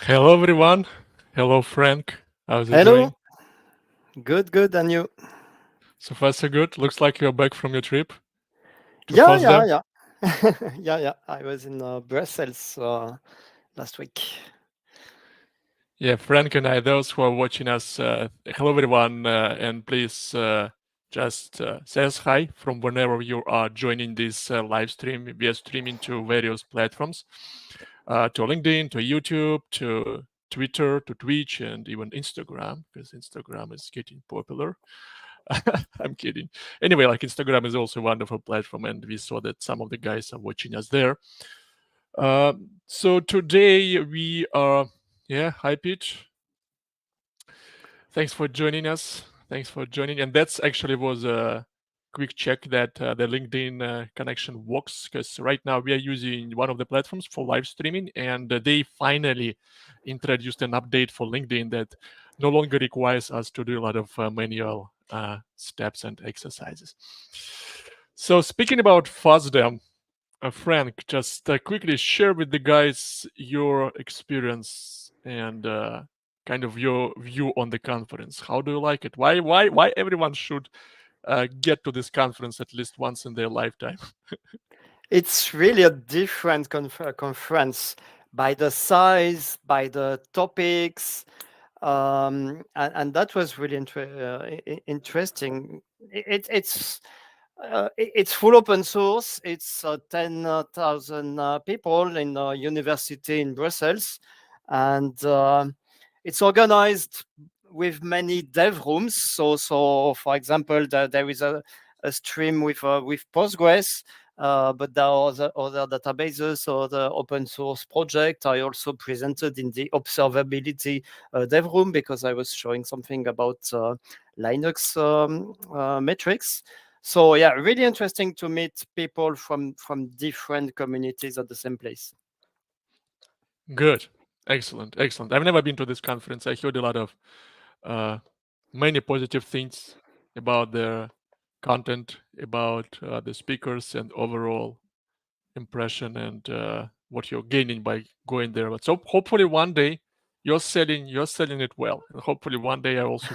Hello, everyone. Hello, Frank. How's it Hello. doing? Good, and you? So far, so good. Looks like you're back from your trip to Yeah, yeah, Fosdem. yeah. Yeah. I was in Brussels last week. Yeah, Frank and I, those who are watching us, hello, everyone. And please say us hi from whenever you are joining this live stream. We are streaming to various platforms, to LinkedIn, to YouTube, to Twitter, to Twitch, and even Instagram, because Instagram is getting popular. I'm kidding. Anyway, like Instagram is also a wonderful platform, and we saw that some of the guys are watching us there. So today we are, yeah, hi Pete. Thanks for joining us. Thanks for joining. And that's actually was a quick check that the LinkedIn connection works, because right now we are using one of the platforms for live streaming, and they finally introduced an update for LinkedIn that no longer requires us to do a lot of manual steps and exercises. So speaking about FASDEM, Frank, just quickly share with the guys your experience and kind of your view on the conference. How do you like it? Why everyone should get to this conference at least once in their lifetime? It's really a different conference by the size, by the topics, and that was really interesting. It's full open source. It's 10,000 people in a university in Brussels, and it's organized with many dev rooms. So for example, there is a stream with Postgres, but there are other databases or the open source project. I also presented in the observability dev room because I was showing something about Linux metrics. So yeah, really interesting to meet people from different communities at the same place. Good, excellent. I've never been to this conference. I heard a lot of uh, many positive things about their content, about the speakers, and overall impression and what you're gaining by going there. But so hopefully one day you're selling it well, and hopefully one day I also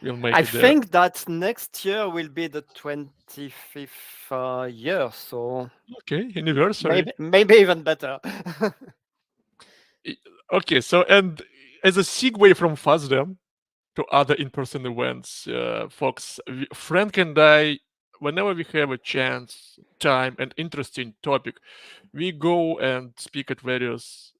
will make I it there. think that next year will be the 25th year, so Okay, anniversary. maybe even better. I- Okay, so and as a segue from FASDEM to other in-person events, folks, Frank and I, whenever we have a chance, time, and interesting topic, we go and speak at various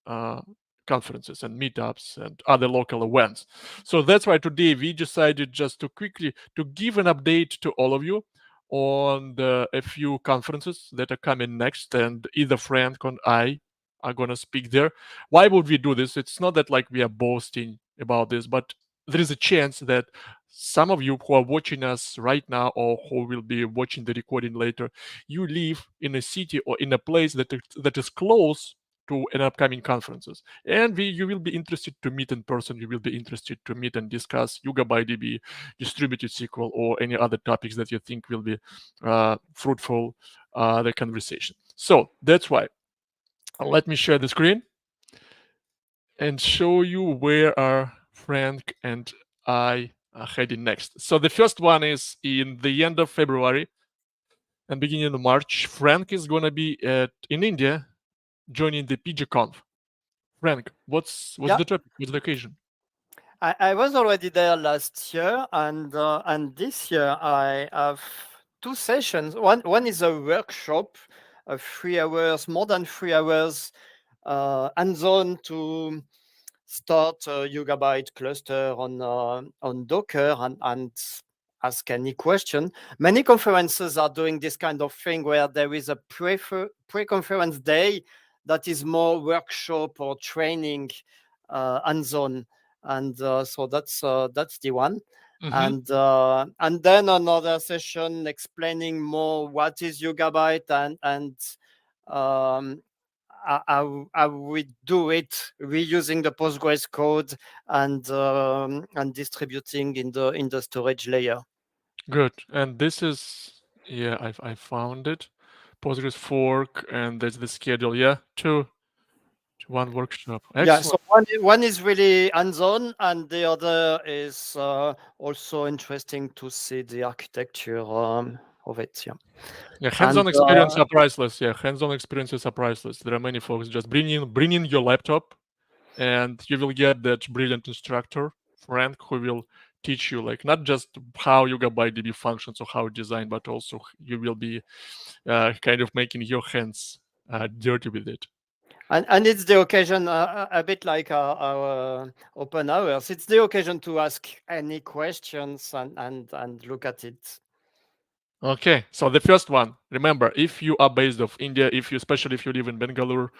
conferences and meetups and other local events. So that's why today we decided just to quickly to give an update to all of you on a few conferences that are coming next, and either Frank or I are gonna speak there. Why would we do this? It's not that like we are boasting about this, but there is a chance that some of you who are watching us right now or who will be watching the recording later, you live in a city or in a place that is close to an upcoming conferences, and you will be interested to meet in person. You will be interested to meet and discuss YugabyteDB, distributed SQL, or any other topics that you think will be fruitful the conversation. So that's why let me share the screen and show you where are Frank and I are heading next. So the first one is in the end of February and beginning of March. Frank is gonna be in India joining the PGConf. Frank, what's Yeah, the topic? What's the occasion? I was already there last year, and this year I have two sessions. One is a workshop of 3 hours, more than 3 hours, hands-on to start a Yugabyte cluster on Docker and ask any question. Many conferences are doing this kind of thing where there is a pre-conference day that is more workshop or training hands-on, and so that's the one. Mm-hmm. And then another session explaining more what is Yugabyte and um, how we do it reusing the Postgres code and distributing in the storage layer. Good. And this is yeah, I found it. Postgres fork, and there's the schedule. Yeah, One workshop. Yeah, so Excellent. one is really hands-on, and the other is also interesting to see the architecture of it. Yeah, Yeah, and hands-on experience are priceless. Yeah, hands-on experiences are priceless. There are many folks just bring in your laptop, and you will get that brilliant instructor, Frank, who will teach you like not just how YugabyteDB functions or how it's designed, but also you will be kind of making your hands dirty with it. and it's the occasion, a bit like our open hours. It's the occasion to ask any questions and look at it. Okay, so the first one. Remember, if you are based of India, especially if you live in Bangalore,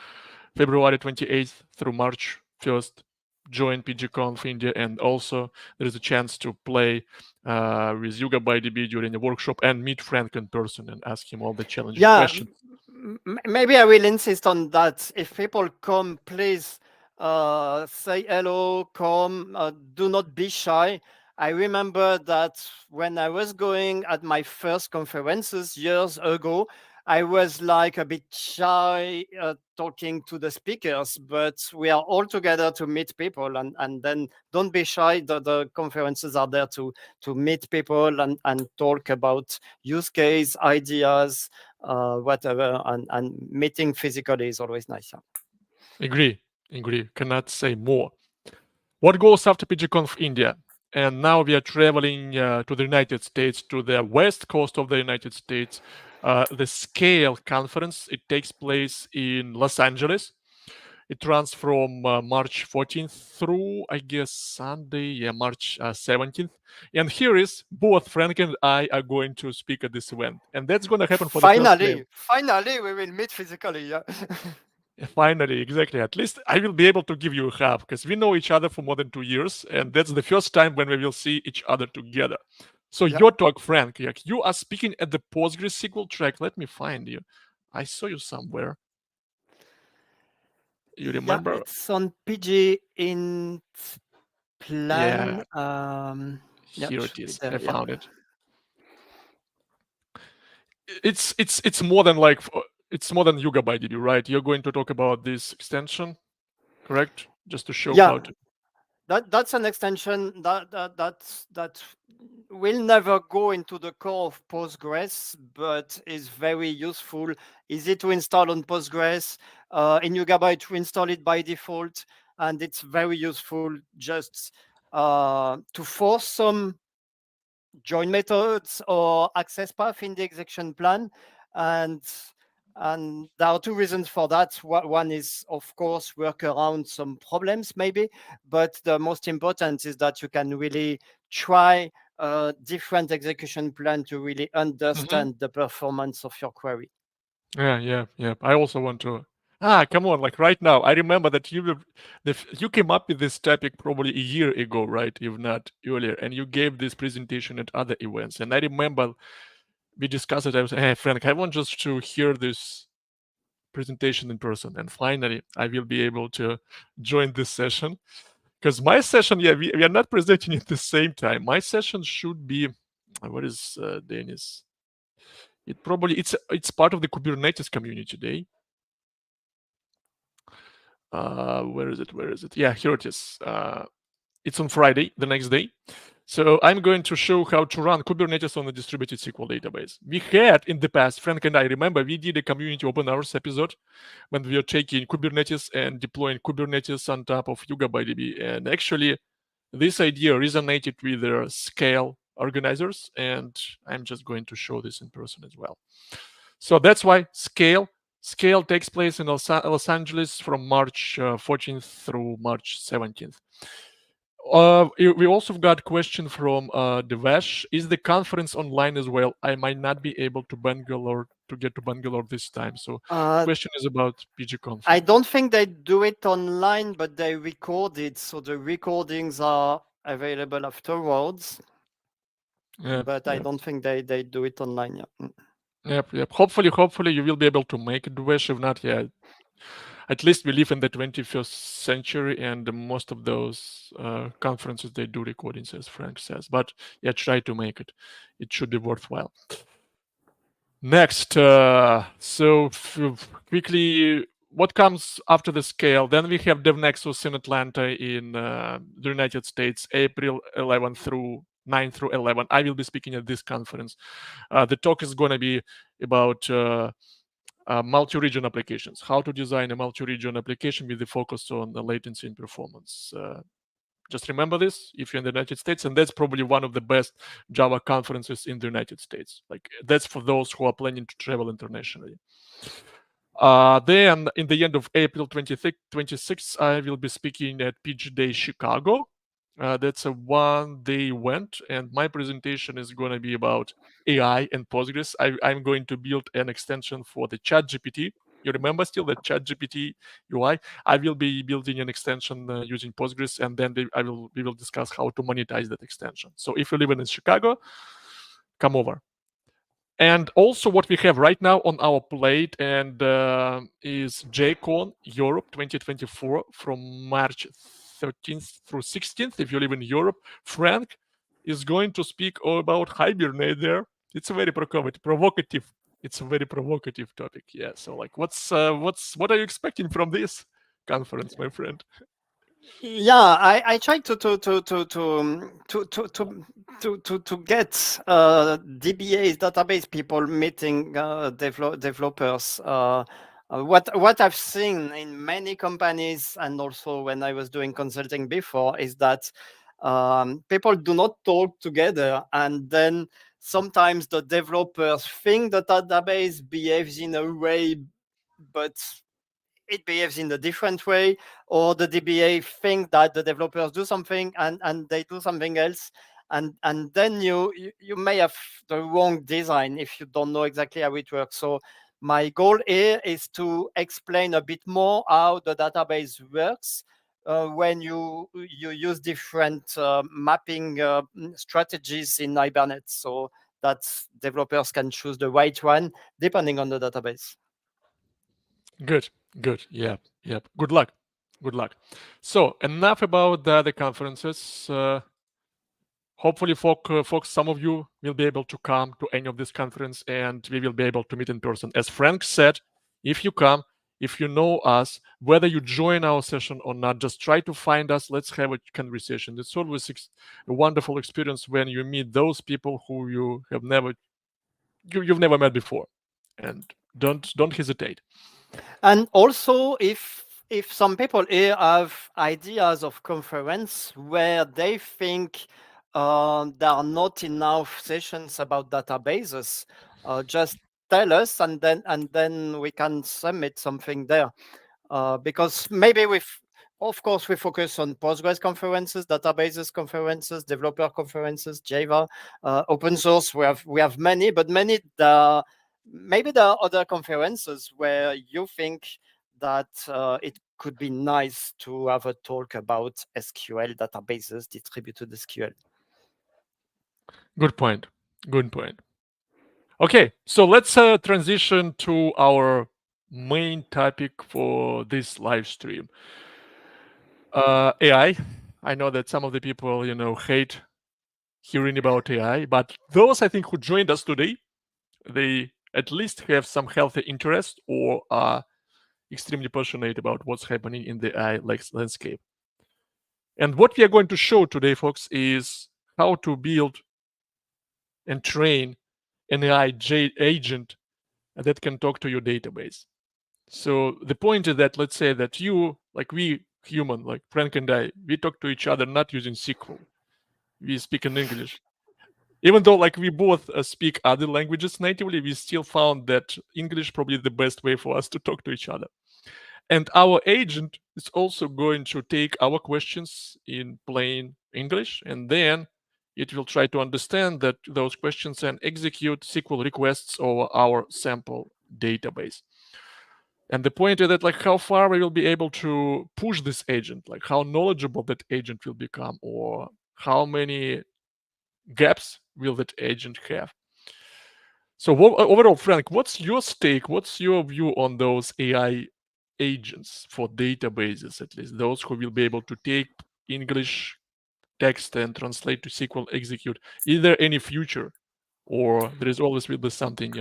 February 28th through March 1st, join PGConf India, and also there is a chance to play with YugabyteDB during the workshop and meet Frank in person and ask him all the challenging Yeah, questions. maybe I will insist on that. If people come, please say hello, come, do not be shy. I remember that when I was going at my first conferences years ago, I was like a bit shy talking to the speakers, but we are all together to meet people, and then don't be shy. The conferences are there to meet people and talk about use case, ideas, whatever, and meeting physically is always nice. Agree, cannot say more. What goes after PGConf India? And now we are traveling to the United States, to the west coast of the United States. The Scale conference, it takes place in Los Angeles. It runs from March 14th through, I guess, Sunday, yeah, March 17th. And here is both Frank and I are going to speak at this event. And that's going to happen for the first time. Finally, we will meet physically. Yeah. Finally, exactly. At least I will be able to give you a hug because we know each other for more than 2 years, and that's the first time when we will see each other together. So Yeah. your talk, Frank, you are speaking at the PostgreSQL track. Let me find you. I saw you somewhere. You Yeah, remember? it's on PG in Yeah, plan. Yeah, it here it should be is. I there. Yeah. found it. It's more than like it's more than YugabyteDB, right? You're going to talk about this extension, correct? Just to show Yeah, how to. that's an extension that will never go into the core of Postgres, but is very useful. Easy to install on Postgres. In Yugabyte, we install it by default, and it's very useful just to force some join methods or access path in the execution plan. And there are two reasons for that. One is, of course, work around some problems, maybe, but the most important is that you can really try a different execution plan to really understand the performance of your query. Yeah. I also want to. Come on! Like right now, I remember that you came up with this topic probably a year ago, right? If not earlier, and you gave this presentation at other events. And I remember we discussed it. I was, hey Frank, I want just to hear this presentation in person. And finally, I will be able to join this session because my session, yeah, we are not presenting at the same time. My session should be. What is Denis? It's part of the Kubernetes community day. Where is it? Yeah, here it is. It's on Friday, the next day. So I'm going to show how to run Kubernetes on a distributed SQL database. We had in the past, Frank and I remember we did a community open hours episode when we were taking Kubernetes and deploying Kubernetes on top of YugabyteDB. And actually, this idea resonated with their Scale organizers, and I'm just going to show this in person as well. So that's why Scale takes place in Los Angeles from March 14th through March 17th. We also got a question from Devesh. Is the conference online as well? I might not be able to get to Bangalore this time. So question is about PGConf. I don't think they do it online, but they record it, so the recordings are available afterwards. But I don't think they do it online. Yeah. Yep. Hopefully you will be able to make it, Devesh. If not, yeah, at least we live in the 21st century, and most of those conferences they do recordings, as Frank says. But yeah, try to make it. It should be worthwhile. Next, so quickly, what comes after the scale? Then we have DevNexus in Atlanta in the United States, April 11 through 9 through 11. I will be speaking at this conference. The talk is going to be about multi-region applications, how to design a multi-region application with the focus on the latency and performance. Just remember this if you're in the United States, and that's probably one of the best Java conferences in the United States. Like that's for those who are planning to travel internationally. Then in the end of April 26th, I will be speaking at PG Day Chicago. That's a one-day event, and my presentation is going to be about AI and Postgres. I'm going to build an extension for the ChatGPT. You remember still the ChatGPT UI? I will be building an extension using Postgres, and then we will discuss how to monetize that extension. So if you live in Chicago, come over. And also what we have right now on our plate and is JCon Europe 2024 from March 13th through 16th. If you live in Europe, Franck is going to speak all about Hibernate there. It's a very provocative. It's a very provocative topic. Yeah. So like, what are you expecting from this conference, my friend? Yeah, I tried to get DBAs, database people meeting developers. What I've seen in many companies, and also when I was doing consulting before, is that people do not talk together, and then sometimes the developers think the database behaves in a way, but it behaves in a different way, or the DBA think that the developers do something and they do something else, and then you may have the wrong design if you don't know exactly how it works. So my goal here is to explain a bit more how the database works when you use different mapping strategies in Hibernate, so that developers can choose the right one depending on the database. Good. Yeah. Good luck. So enough about the other conferences. Hopefully, folks, some of you will be able to come to any of this conference, and we will be able to meet in person. As Franck said, if you come, if you know us, whether you join our session or not, just try to find us. Let's have a conversation. It's always a wonderful experience when you meet those people who you've never met before, and don't hesitate. And also, if some people here have ideas of conference where they think there are not enough sessions about databases, just tell us, and then we can submit something there. Because maybe of course, we focus on Postgres conferences, databases conferences, developer conferences, Java, open source. We have many, but maybe there are other conferences where you think that it could be nice to have a talk about SQL databases, distributed SQL. Good point. Okay, so let's transition to our main topic for this live stream. AI. I know that some of the people, hate hearing about AI, but those I think who joined us today, they at least have some healthy interest or are extremely passionate about what's happening in the AI landscape. And what we are going to show today, folks, is how to build and train an AI agent that can talk to your database. So the point is that let's say that you, like we human, like Franck and I, we talk to each other not using SQL. We speak in English. Even though like we both speak other languages natively, we still found that English probably the best way for us to talk to each other. And our agent is also going to take our questions in plain English, and then it will try to understand that those questions and execute SQL requests over our sample database. And the point is that like how far we will be able to push this agent, like how knowledgeable that agent will become, or how many gaps will that agent have. So overall, Franck, what's your stake? What's your view on those AI agents for databases, at least those who will be able to take English text and translate to SQL, execute? Is there any future, or there is always will be something,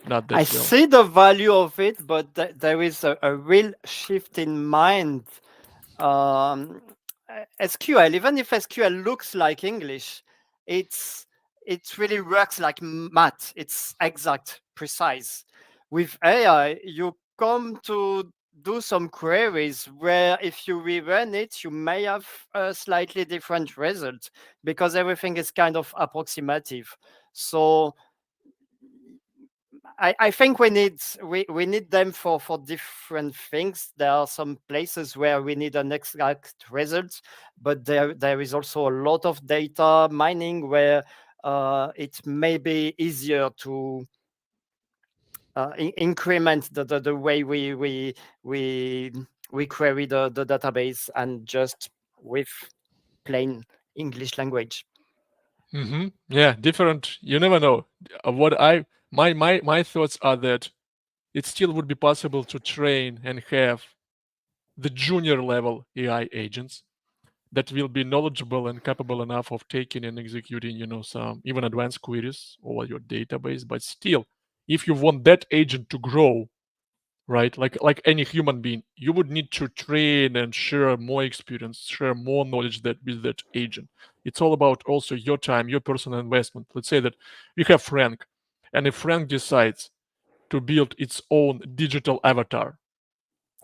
not I that well. see the value of it, but there is a real shift in mind. Um, SQL, even if SQL looks like English, it's it really works like math. It's exact, precise. With AI, you come to do some queries where if you rerun it, you may have a slightly different result because everything is kind of approximative. So I think we need them for different things. There are some places where we need an exact result, but there is also a lot of data mining where it may be easier to increment the way we we query the database and just with plain English language. Yeah, different. You never know. What I my thoughts are that it still would be possible to train and have the junior level AI agents that will be knowledgeable and capable enough of taking and executing, some even advanced queries over your database. But still, if you want that agent to grow, right, like any human being, you would need to train and share more experience, share more knowledge that with that agent. It's all about also your time, your personal investment. Let's say that you have Frank, and if Frank decides to build its own digital avatar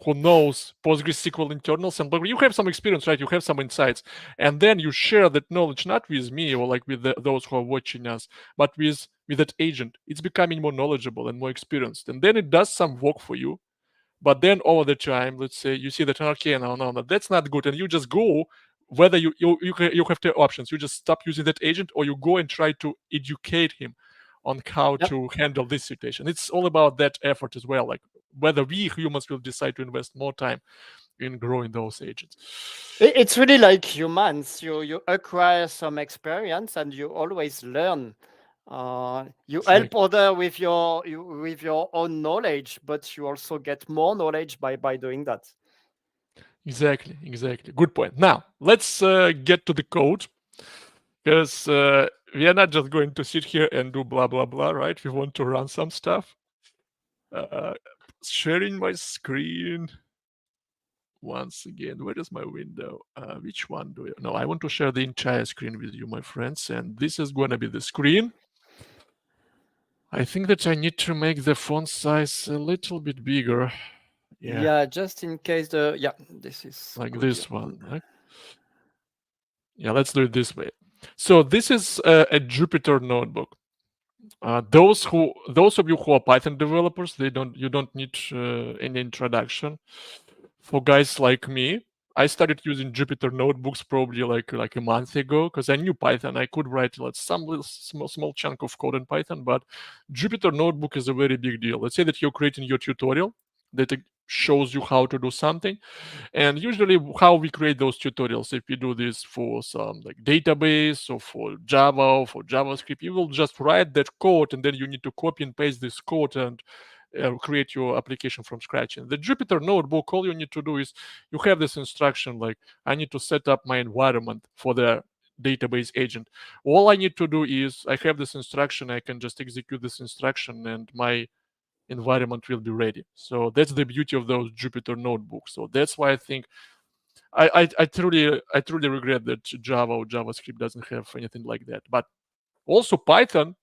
who knows PostgreSQL internals, and but you have some experience, right? You have some insights, and then you share that knowledge not with me or like with those who are watching us, but with that agent. It's becoming more knowledgeable and more experienced, and then it does some work for you. But then over the time, let's say you see that okay, no, that's not good, and you just go. Whether you have two options, you just stop using that agent, or you go and try to educate him on how Yep. to handle this situation. It's all about that effort as well, like whether we humans will decide to invest more time in growing those agents. It's really like humans. You acquire some experience and you always learn. You help Exactly. other with with your own knowledge, but you also get more knowledge by doing that. Exactly. Good point. Now let's get to the code, because we are not just going to sit here and do blah blah blah, right? We want to run some stuff. Uh, Sharing my screen once again. Where is my window? Which one do I? No, I want to share the entire screen with you, my friends. And this is going to be the screen. I think that I need to make the font size a little bit bigger. Yeah, Yeah, just in case this is like good. Yeah, this one. Right? Yeah, let's do it this way. So this is a Jupyter notebook. Those of you who are Python developers, you don't need any introduction. For guys like me, I started using Jupyter notebooks probably like a month ago because I knew Python. I could write like some little small chunk of code in Python, but Jupyter notebook is a very big deal. Let's say that you're creating your tutorial that it shows you how to do something, and usually how we create those tutorials, if we do this for some like database or for Java or for JavaScript, you will just write that code and then you need to copy and paste this code and create your application from scratch. In the Jupyter notebook, all you need to do is you have this instruction like I need to set up my environment for the database agent. All I need to do is I have this instruction, I can just execute this instruction and my environment will be ready. So that's the beauty of those Jupyter notebooks. So that's why I think I truly regret that Java or JavaScript doesn't have anything like that. But also Python,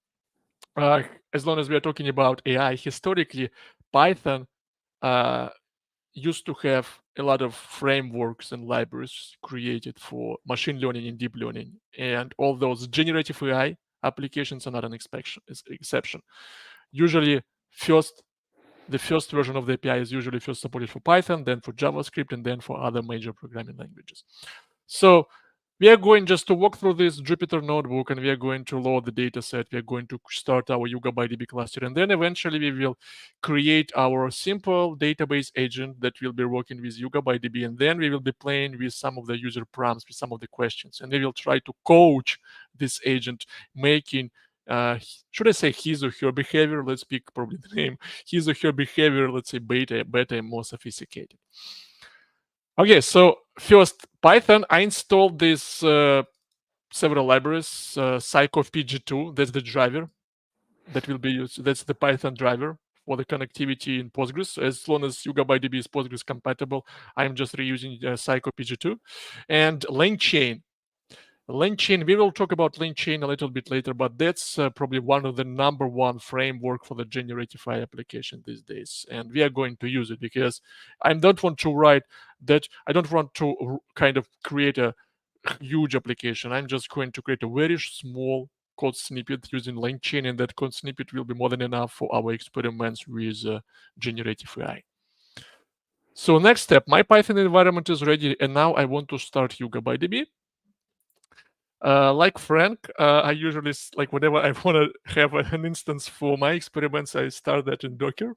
uh, as long as we are talking about AI, historically Python uh, used to have a lot of frameworks and libraries created for machine learning and deep learning, and all those generative AI applications are not an exception. Usually, the first version of the API is usually first supported for Python, then for JavaScript, and then for other major programming languages. So we are going just to walk through this Jupyter notebook, and we are going to load the data set. We are going to start our YugabyteDB cluster, and then eventually we will create our simple database agent that will be working with YugabyteDB, and then we will be playing with some of the user prompts, with some of the questions, and we will try to coach this agent, making should I say his or her behavior? Let's pick probably the name. His or her behavior, let's say better and more sophisticated. Okay, so first Python, I installed this several libraries, PG2, that's the driver. that will be used. That's the Python driver for the connectivity in Postgres. As long as YugabyteDB is Postgres compatible, I'm just reusing Psycho PG2. And LangChain. LangChain, we will talk about LangChain a little bit later, but that's probably one of the number one framework for the generative AI application these days. And we are going to use it because I don't want to write that, I don't want to kind of create a huge application. I'm just going to create a very small code snippet using LangChain, and that code snippet will be more than enough for our experiments with generative AI. So next step, my Python environment is ready, and now I want to start YugabyteDB. Like Frank, I usually, like whenever I want to have an instance for my experiments, I start that in Docker.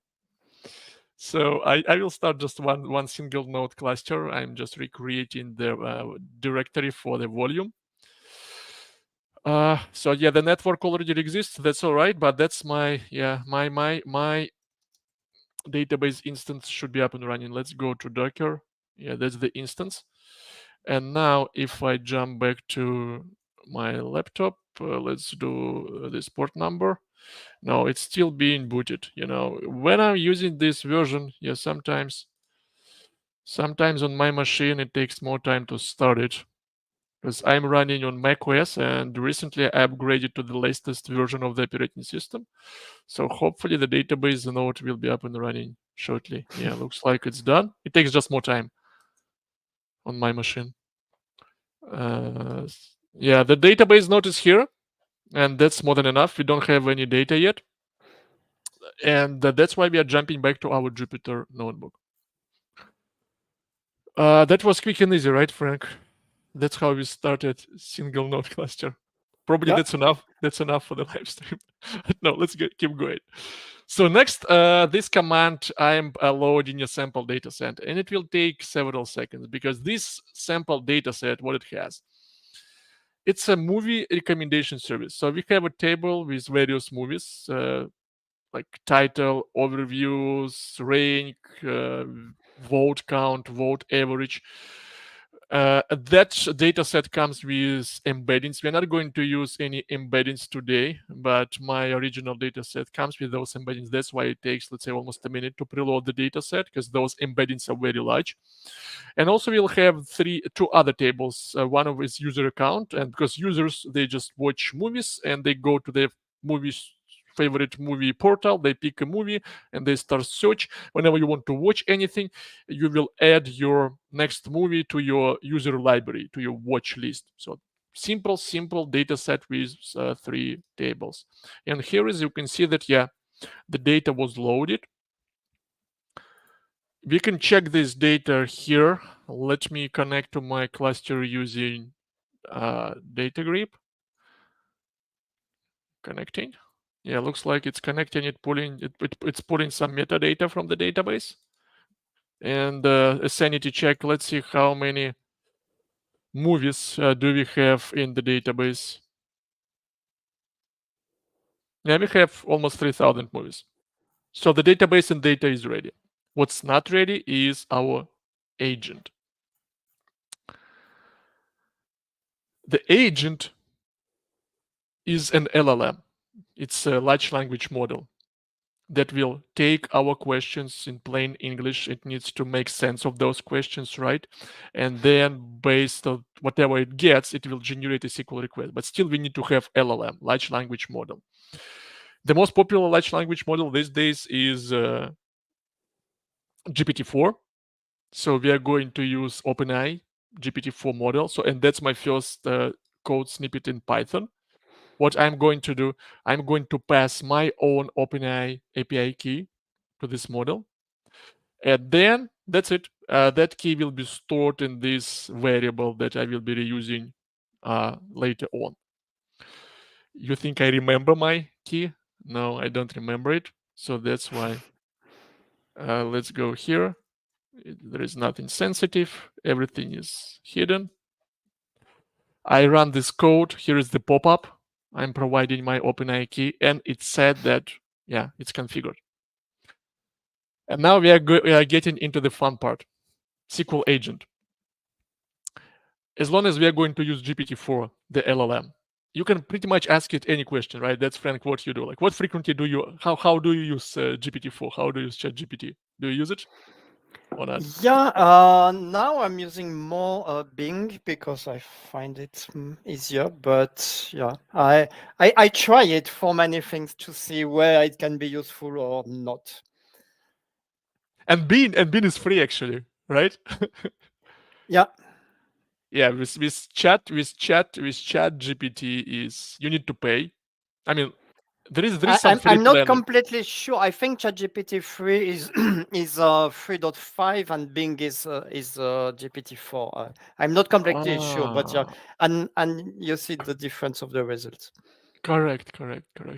So I will start just one single node cluster. I'm just recreating the directory for the volume. So yeah, the network already exists. That's all right, but that's my database instance should be up and running. Let's go to Docker. Yeah, that's the instance. And now if I jump back to my laptop, let's do this port number. No, it's still being booted. You know, when I'm using this version, yeah, sometimes on my machine it takes more time to start it, because I'm running on macOS and recently I upgraded to the latest version of the operating system. So hopefully the database node will be up and running shortly. Yeah, looks like it's done. It takes just more time on my machine. Yeah, the database node is here, and that's more than enough. We don't have any data yet. And that's why we are jumping back to our Jupyter notebook. That was quick and easy, right, Frank? That's how we started single node cluster. Probably Yeah. that's enough. That's enough for the live stream. No, let's keep going. So next, this command, I'm loading a sample data set, and it will take several seconds because this sample data set, what it has, it's a movie recommendation service. So we have a table with various movies, like title, overviews, rank, vote count, vote average. That data set comes with embeddings. We're not going to use any embeddings today, but my original data set comes with those embeddings. That's why it takes, let's say, almost a minute to preload the data set, because those embeddings are very large. And also we'll have two other tables. One of is user account, and because users, they just watch movies and they go to their movies favorite movie portal, they pick a movie and they start search. Whenever you want to watch anything, you will add your next movie to your user library, to your watch list. So simple data set with 3 tables. And here, as you can see that, yeah, the data was loaded. We can check this data here. Let me connect to my cluster using data grip. Connecting. Yeah, looks like it's connecting. It's pulling some metadata from the database. And a sanity check. Let's see how many movies do we have in the database. Yeah, we have almost 3,000 movies. So the database and data is ready. What's not ready is our agent. The agent is an LLM. It's a large language model that will take our questions in plain English. It needs to make sense of those questions, right? And then based on whatever it gets, it will generate a SQL request. But still, we need to have LLM, large language model. The most popular large language model these days is GPT-4. So we are going to use OpenAI GPT-4 model. So, and that's my first code snippet in Python. What I'm going to do, I'm going to pass my own OpenAI API key to this model. And then that's it. That key will be stored in this variable that I will be reusing later on. You think I remember my key? No, I don't remember it. So that's why. Let's go here. There is nothing sensitive. Everything is hidden. I run this code. Here is the pop-up. I'm providing my OpenAI key, and it said that, yeah, it's configured. And now we are getting into the fun part, SQL agent. As long as we are going to use GPT-4, the LLM, you can pretty much ask it any question, right? That's Frank, what you do. Like, what frequently do you? How do you use GPT-4? How do you use ChatGPT? Do you use it or not? Yeah, now I'm using more Bing because I find it easier. But yeah, I try it for many things to see where it can be useful or not. And Bean is free actually, right? Yeah. Yeah, with chat GPT is you need to pay. I mean, there is some free I'm not plan. completely sure. I think ChatGPT 3 is is 3.5 and Bing is GPT 4. I'm not completely sure, but yeah, Ah, and you see the difference of the results. correct.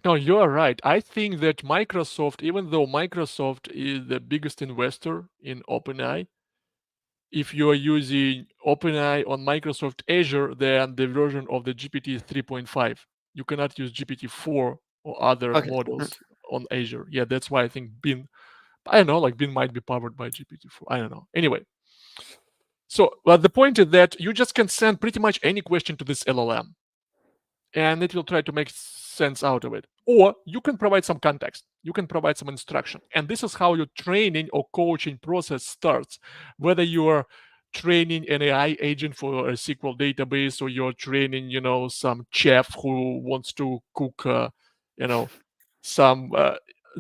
No, you are right. I think that Microsoft, even though Microsoft is the biggest investor in OpenAI, if you are using OpenAI on Microsoft Azure, then the version of the GPT is 3.5. You cannot use GPT-4 or other Okay. models on Azure. Yeah, that's why I think Bean, I don't know, like Bean might be powered by GPT-4. I don't know. Anyway, so but the point is that you just can send pretty much any question to this LLM and it will try to make sense out of it. Or you can provide some context, you can provide some instruction. And this is how your training or coaching process starts. Whether you're training an AI agent for a SQL database or you're training, some chef who wants to cook, some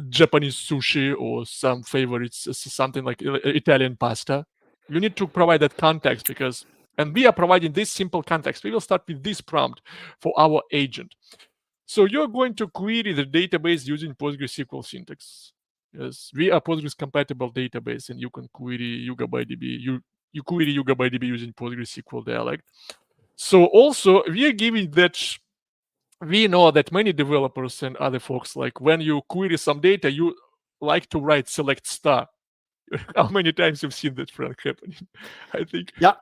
Japanese sushi or some favorites, something like Italian pasta. You need to provide that context and we are providing this simple context. We will start with this prompt for our agent. So you're going to query the database using PostgreSQL syntax. Yes, we are Postgres compatible database, and you can query YugabyteDB. You query YugabyteDB using PostgreSQL dialect. So also we are giving that we know that many developers and other folks, like when you query some data, you like to write select star. How many times you've seen that, Frank, happening? I think. Yeah.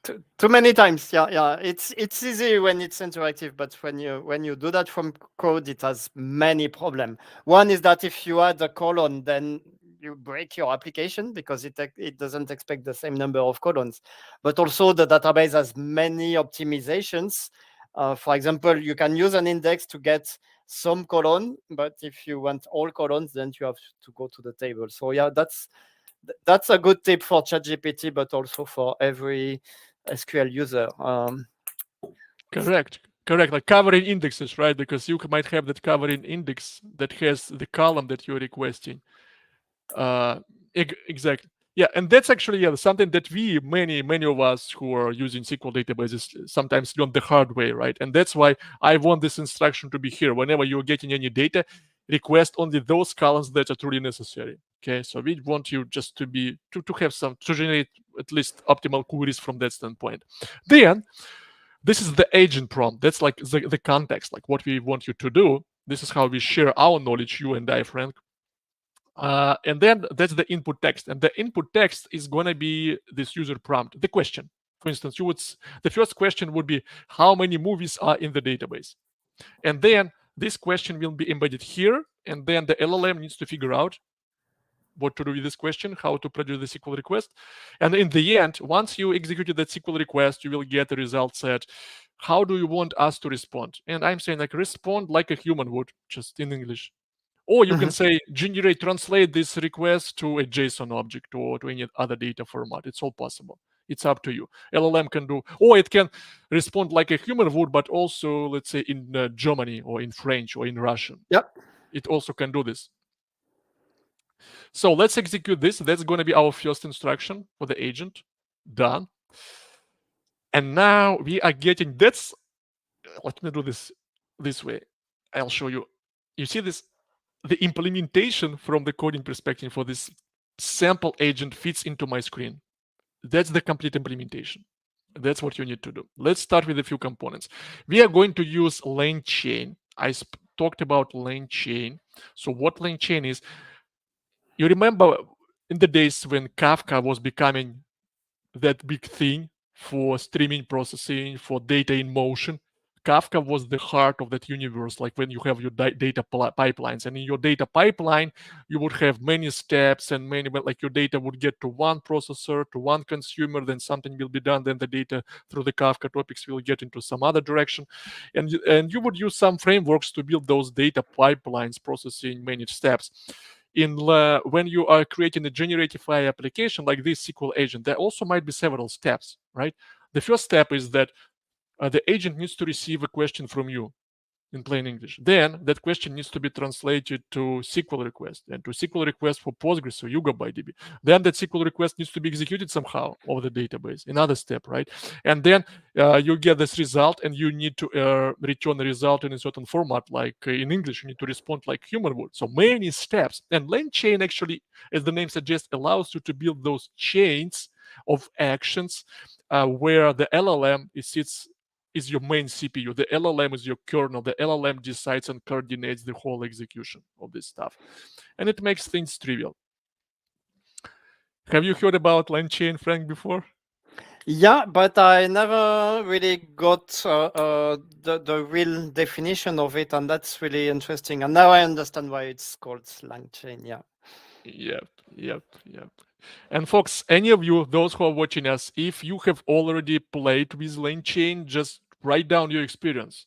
Too many times. Yeah. It's easy when it's interactive, but when you do that from code, it has many problems. One is that if you add a colon, then you break your application because it doesn't expect the same number of colons. But also the database has many optimizations. For example, you can use an index to get some colon, but if you want all colons, then you have to go to the table. So yeah, that's a good tip for ChatGPT, but also for every SQL user. Correct. Like covering indexes, right? Because you might have that covering index that has the column that you're requesting. Exactly. Yeah, and that's actually something that many of us who are using SQL databases sometimes learn the hard way, right? And that's why I want this instruction to be here. Whenever you're getting any data, request only those columns that are truly necessary. Okay, so we want you just to have to generate at least optimal queries from that standpoint. Then this is the agent prompt. That's like the context, like what we want you to do. This is how we share our knowledge, you and I, Frank. And then that's the input text. And the input text is going to be this user prompt, the question. For instance, the first question would be, how many movies are in the database? And then this question will be embedded here. And then the LLM needs to figure out what to do with this question, how to produce the SQL request. And in the end, once you executed that SQL request, you will get the result set. How do you want us to respond? And I'm saying like respond like a human would, just in English. Or you can say translate this request to a JSON object or to any other data format. It's all possible. It's up to you. LLM can do, or it can respond like a human would, but also, let's say, in Germany or in French or in Russian. Yep. It also can do this. So let's execute this. That's going to be our first instruction for the agent. Done. And now we are getting that's. Let me do this way. I'll show you. You see this? The implementation from the coding perspective for this sample agent fits into my screen. That's the complete implementation. That's what you need to do. Let's start with a few components. We are going to use LangChain. I talked about LangChain. So what LangChain is, you remember in the days when Kafka was becoming that big thing for streaming processing, for data in motion, Kafka was the heart of that universe, like when you have your data pipelines. And in your data pipeline, you would have many steps and many, but like your data would get to one processor, to one consumer, then something will be done, then the data through the Kafka topics will get into some other direction. And you would use some frameworks to build those data pipelines processing many steps. When you are creating a generative AI application like this SQL agent, there also might be several steps, right? The first step is that the agent needs to receive a question from you in plain English. Then that question needs to be translated to SQL request and to SQL request for Postgres or YugabyteDB. Then that SQL request needs to be executed somehow over the database. Another step, right? And then you get this result, and you need to return the result in a certain format, like in English, you need to respond like human would. So many steps. And LangChain actually, as the name suggests, allows you to build those chains of actions where the LLM is your main CPU. The LLM is your kernel. The LLM decides and coordinates the whole execution of this stuff. And it makes things trivial. Have you heard about LangChain, Frank, before? Yeah, but I never really got the real definition of it, and that's really interesting. And now I understand why it's called LangChain. Yeah. Yep. And folks, any of you, those who are watching us, if you have already played with LangChain, just write down your experience.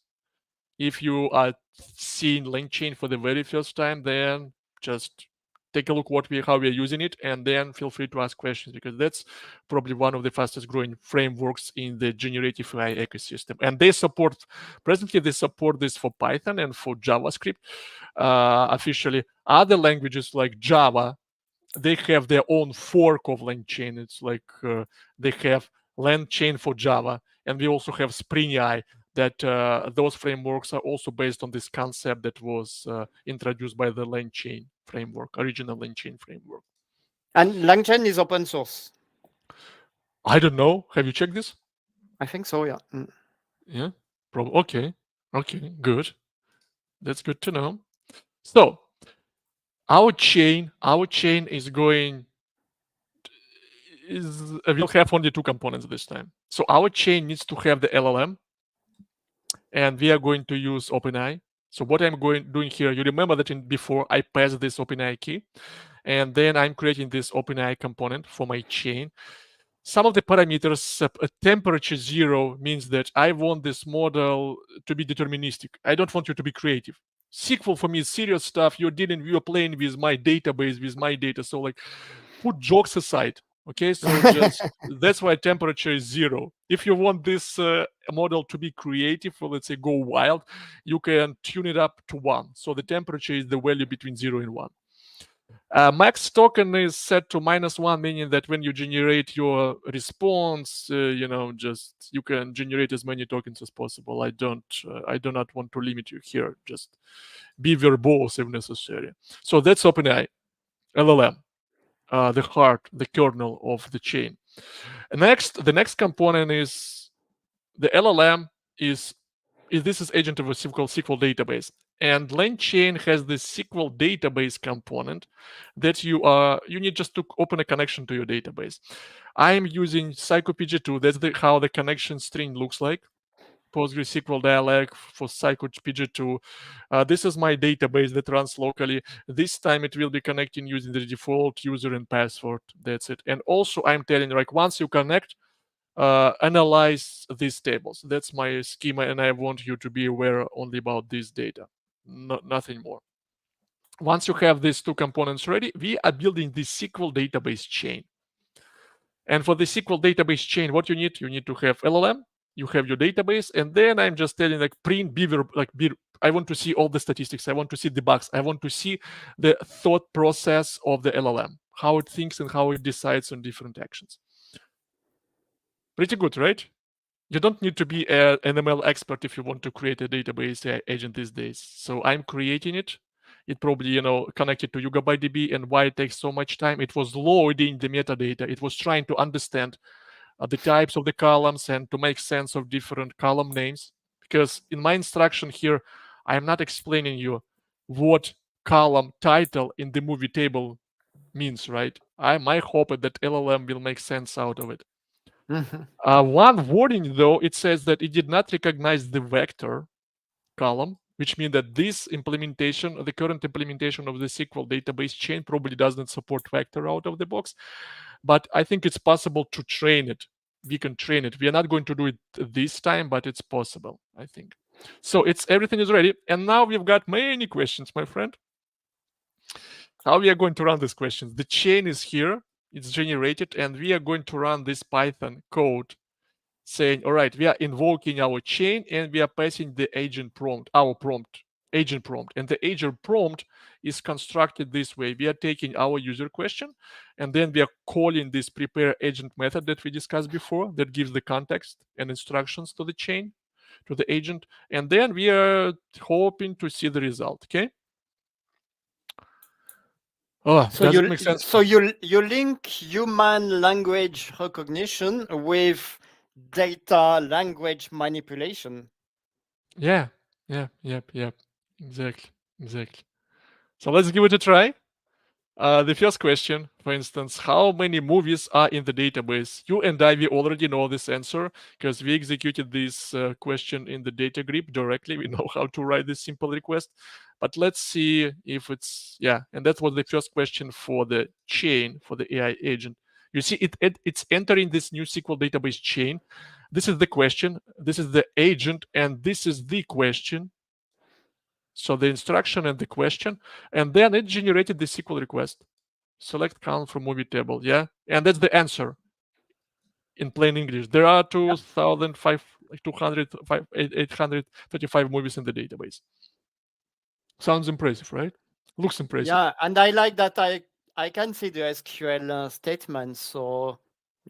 If you are seeing LangChain for the very first time, then just take a look how we are using it, and then feel free to ask questions, because that's probably one of the fastest growing frameworks in the generative AI ecosystem. And presently they support this for Python and for JavaScript officially. Other languages like Java, they have their own fork of LangChain. It's like they have LangChain for Java, and we also have Spring AI. That those frameworks are also based on this concept that was introduced by the LangChain framework, original LangChain framework. And LangChain is open source. I don't know. Have you checked this? I think so. Yeah. Yeah. Okay. Good. That's good to know. So our chain is going. We'll have only two components this time. So our chain needs to have the LLM, and we are going to use OpenAI. So what I'm doing here, you remember that before I passed this OpenAI key, and then I'm creating this OpenAI component for my chain. Some of the parameters, temperature 0 means that I want this model to be deterministic. I don't want you to be creative. SQL for me is serious stuff. You're playing with my database, with my data. So like, put jokes aside. Okay, so just that's why temperature is 0. If you want this model to be creative, or let's say go wild, you can tune it up to 1. So the temperature is the value between 0 and 1. Max token is set to -1, meaning that when you generate your response, you can generate as many tokens as possible. I do not want to limit you here. Just be verbose if necessary. So that's OpenAI, LLM, the heart, the kernel of the chain. The next component is the LLM is this is agent of a SQL database. And LangChain has this SQL database component that you need just to open a connection to your database. I'm using PsychoPG2. That's how the connection string looks like. PostgreSQL dialog for PsychoPG2. This is my database that runs locally. This time it will be connecting using the default user and password. That's it. And also I'm telling, like, once you connect, analyze these tables. That's my schema, and I want you to be aware only about this data, nothing more. Once you have these two components ready, we are building the SQL database chain. And for the SQL database chain, what you need to have LLM, you have your database, and then I'm just telling, like, print beaver, I want to see all the statistics. I want to see the bugs. I want to see the thought process of the LLM, how it thinks and how it decides on different actions. Pretty good, right? You don't need to be an ML expert if you want to create a database agent these days. So I'm creating it. It probably, connected to YugabyteDB. And why it takes so much time? It was loading the metadata. It was trying to understand the types of the columns and to make sense of different column names. Because in my instruction here, I am not explaining you what column title in the movie table means, right? My hope is that LLM will make sense out of it. Mhm. One warning though, it says that it did not recognize the vector column, which means that this implementation, the current implementation of the SQL database chain probably doesn't support vector out of the box. But I think it's possible to train it. We can train it. We are not going to do it this time, but it's possible, I think. So it's everything is ready. And now we've got many questions, my friend. How we are going to run these questions? The chain is here, it's generated, and we are going to run this Python code saying, all right, we are invoking our chain and we are passing the agent prompt, our prompt, agent prompt. And the agent prompt is constructed this way. We are taking our user question and then we are calling this prepare agent method that we discussed before that gives the context and instructions to the chain, to the agent. And then we are hoping to see the result, okay? Oh, So does it you make sense? you link human language recognition with data language manipulation. Yeah, yep. Exactly. So let's give it a try. The first question, for instance, how many movies are in the database? You and I, we already know this answer because we executed this question in the data grip directly. We know how to write this simple request. But let's see if it's, yeah, and that was the first question for the chain, for the AI agent. You see, it's entering this new SQL database chain. This is the question, this is the agent, and this is the question. So the instruction and the question, and then it generated the SQL request. Select count from movie table, yeah? And that's the answer in plain English. There are 835 movies in the database. Sounds impressive, right? Looks impressive. Yeah, and I like that I can see the SQL statements, so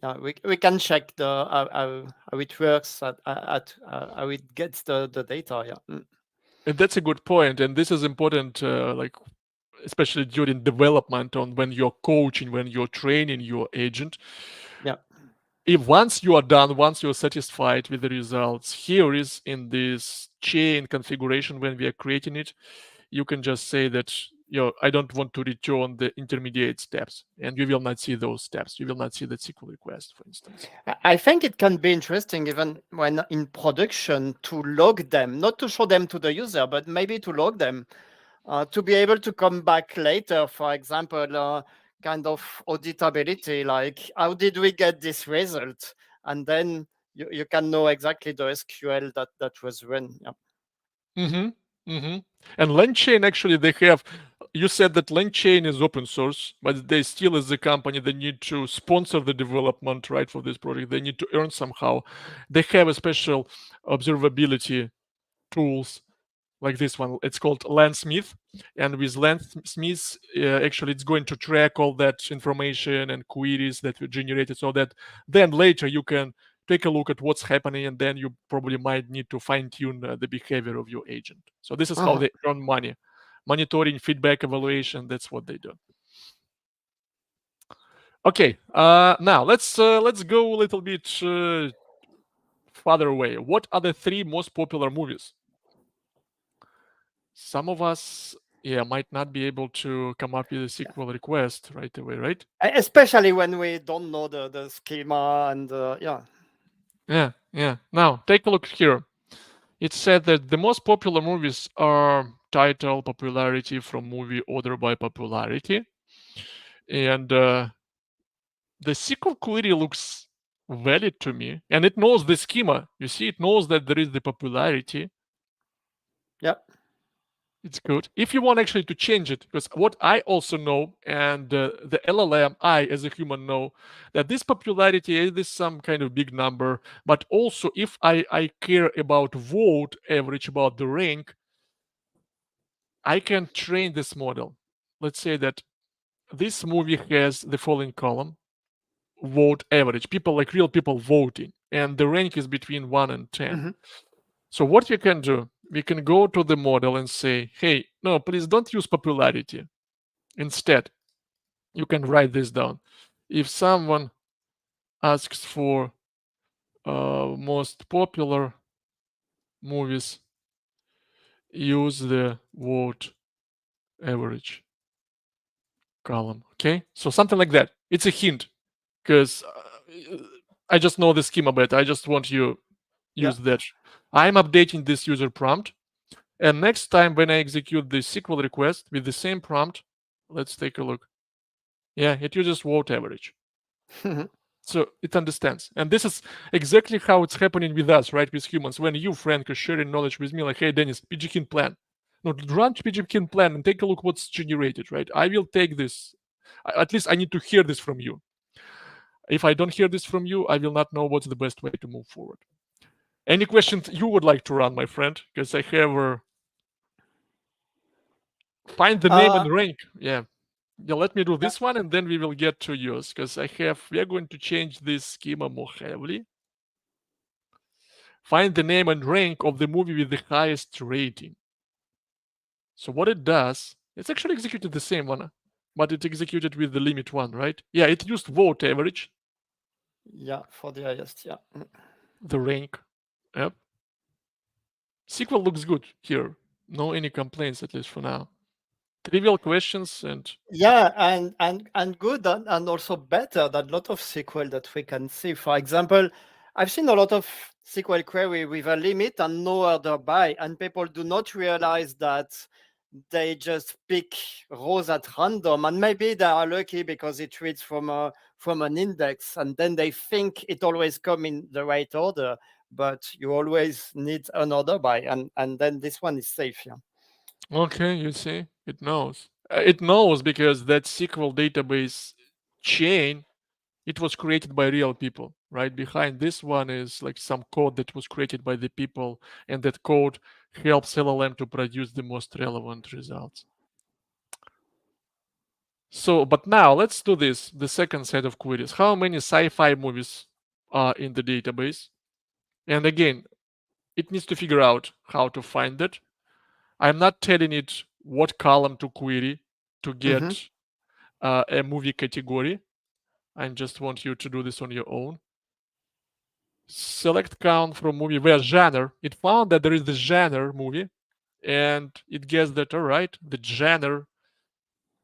yeah, we can check the how it works at how it gets the data. Yeah. And that's a good point. And this is important, like especially during development on when you're coaching, when you're training your agent. Yeah. If once you are done, once you're satisfied with the results, here is in this chain configuration when we are creating it, you can just say that I don't want to return the intermediate steps, and you will not see those steps. You will not see the SQL request, for instance. I think it can be interesting even when in production to log them, not to show them to the user, but maybe to log them, to be able to come back later, for example, kind of auditability, like how did we get this result? And then you can know exactly the SQL that was run. Yeah. And LangChain, actually, they have. You said that LangChain is open source, but they still, as a company, they need to sponsor the development, right, for this project. They need to earn somehow. They have a special observability tools like this one. It's called Landsmith, and with Landsmith, actually, it's going to track all that information and queries that were generated, so that then later you can take a look at what's happening, and then you probably might need to fine tune the behavior of your agent. So this is how Uh-huh. they earn money: monitoring, feedback, evaluation. That's what they do. Okay, now let's go a little bit farther away. What are the 3 most popular movies? Some of us, yeah, might not be able to come up with a SQL request right away, right? Especially when we don't know the schema and yeah. Yeah. Now, take a look here. It said that the most popular movies are title, popularity from movie order by popularity. And the SQL query looks valid to me. And it knows the schema. You see, it knows that there is the popularity. Yeah. It's good. If you want actually to change it, because what I also know, and the LLM, I as a human know, that this popularity is some kind of big number. But also, if I care about vote average, about the rank, I can train this model. Let's say that this movie has the following column: vote average, people like real people voting, and the rank is between 1 and 10. Mhm. So what we can do, we can go to the model and say, hey, no, please don't use popularity. Instead, you can write this down. If someone asks for most popular movies, use the vote average column. Okay, so something like that. It's a hint because I just know the schema better. I just want you Yeah. use that. I'm updating this user prompt. And next time when I execute the SQL request with the same prompt, let's take a look. Yeah, it uses vote average. So it understands. And this is exactly how it's happening with us, right? With humans. When you, Frank, are sharing knowledge with me, like, hey, Dennis, PGKIN plan. No, run PGKIN plan and take a look what's generated, right? I will take this. At least I need to hear this from you. If I don't hear this from you, I will not know what's the best way to move forward. Any questions you would like to run, my friend? Because I have find the name uh, and rank. Yeah. Yeah, let me do this one and then we will get to yours because we are going to change this schema more heavily. Find the name and rank of the movie with the highest rating. So what it does, it's actually executed the same one, but it's executed with the limit one, right? Yeah, it used vote average. Yeah, for the highest, yeah. The rank. Yep. SQL looks good here. No any complaints, at least for now. Trivial questions and Yeah, and good and also better than a lot of SQL that we can see. For example, I've seen a lot of SQL query with a limit and no order by, and people do not realize that they just pick rows at random, and maybe they are lucky because it reads from an index, and then they think it always come in the right order, but you always need an order by, and then this one is safe. Yeah. okay, you see, it knows. It knows because that SQL database chain, it was created by real people, right? Behind this one is like some code that was created by the people, and that code helps LLM to produce the most relevant results. So, but now let's do this, the second set of queries. How many sci-fi movies are in the database? And again, it needs to figure out how to find it. I'm not telling it what column to query to Mm-hmm. get a movie category. I just want you to do this on your own. Select count from movie where genre. It found that there is the genre movie, and it guessed that, all right, the genre,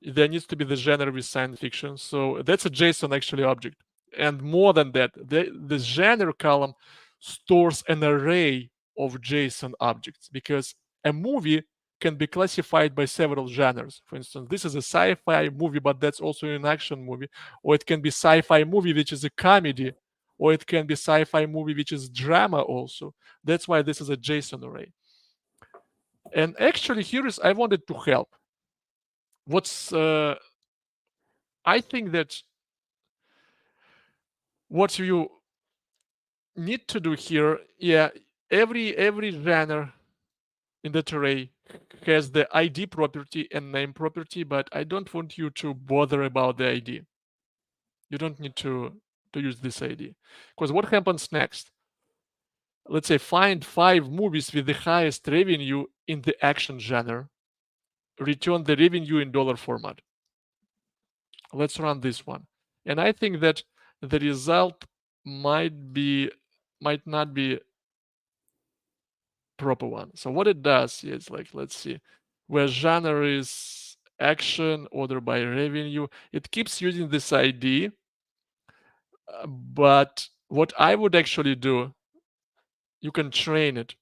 there needs to be the genre with science fiction. So that's a JSON actually object. And more than that, the genre column stores an array of JSON objects because a movie can be classified by several genres. For instance, this is a sci-fi movie, but that's also an action movie, or it can be sci-fi movie, which is a comedy, or it can be sci-fi movie, which is drama also. That's why this is a JSON array. And actually, here is I wanted to help. What's I think that what you need to do here, yeah, every genre in that array has the ID property and name property, but I don't want you to bother about the ID. You don't need to use this ID. Because what happens next? Let's say find 5 movies with the highest revenue in the action genre. Return the revenue in dollar format. Let's run this one. And I think that the result might not be proper one. So what it does is like, let's see, where genre is action, order by revenue, it keeps using this ID. But what I would actually do, you can train it.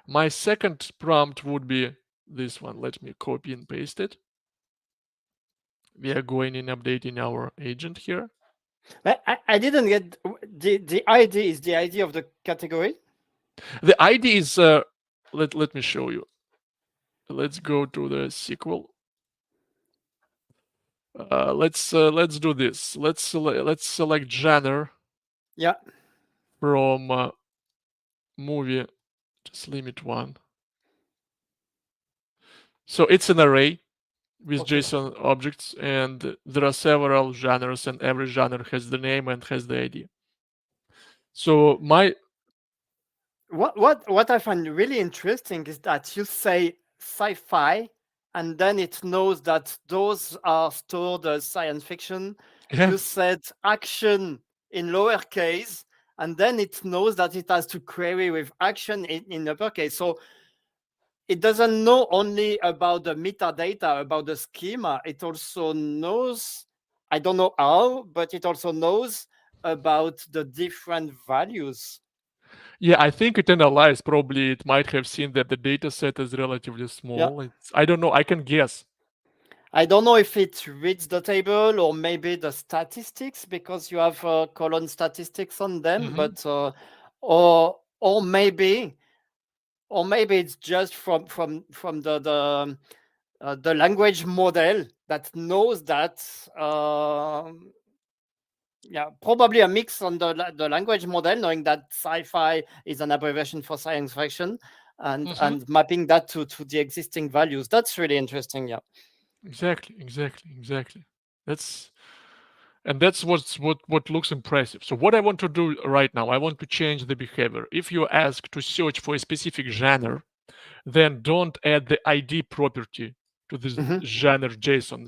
My second prompt would be this one. Let me copy and paste it. We are going in updating our agent here. I didn't get the ID is the ID of the category. The ID is let me show you. Let's go to the SQL. Let's do this. Let's select genre. Yeah. From movie, just limit one. So it's an array with Okay. JSON objects, and there are several genres, and every genre has the name and has the ID. So What I find really interesting is that you say sci-fi, and then it knows that those are stored as science fiction. yeah, You said action in lowercase, and then it knows that it has to query with action in uppercase. So it doesn't know only about the metadata, about the schema. It also knows, I don't know how, but it also knows about the different values. Yeah, I think it analyzed. Probably it might have seen that the data set is relatively Yeah. small. I don't know. I can guess. I don't know if it reads the table or maybe the statistics because you have column statistics on them, Hmm. but or maybe it's just from the language model that knows that yeah, probably a mix on the language model, knowing that sci-fi is an abbreviation for science fiction, Hmm. and mapping that to the existing values. That's really interesting. Yeah. Exactly. That's that's what looks impressive. So what I want to do right now, I want to change the behavior. If you ask to search for a specific genre, then don't add the ID property to this Hmm. genre JSON.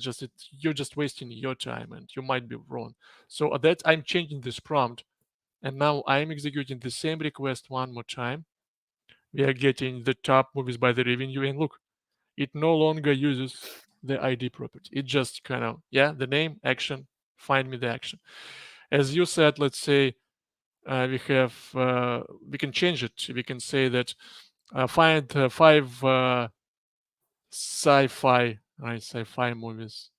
You're just wasting your time and you might be wrong. So that I'm changing this prompt, and now I'm executing the same request one more time. We are getting the top movies by the revenue, and look, it no longer uses the ID property. It just kind of, yeah, the name, action, find me the action. As you said, let's say we can change it. We can say that find five sci-fi, right? Sci-fi movies.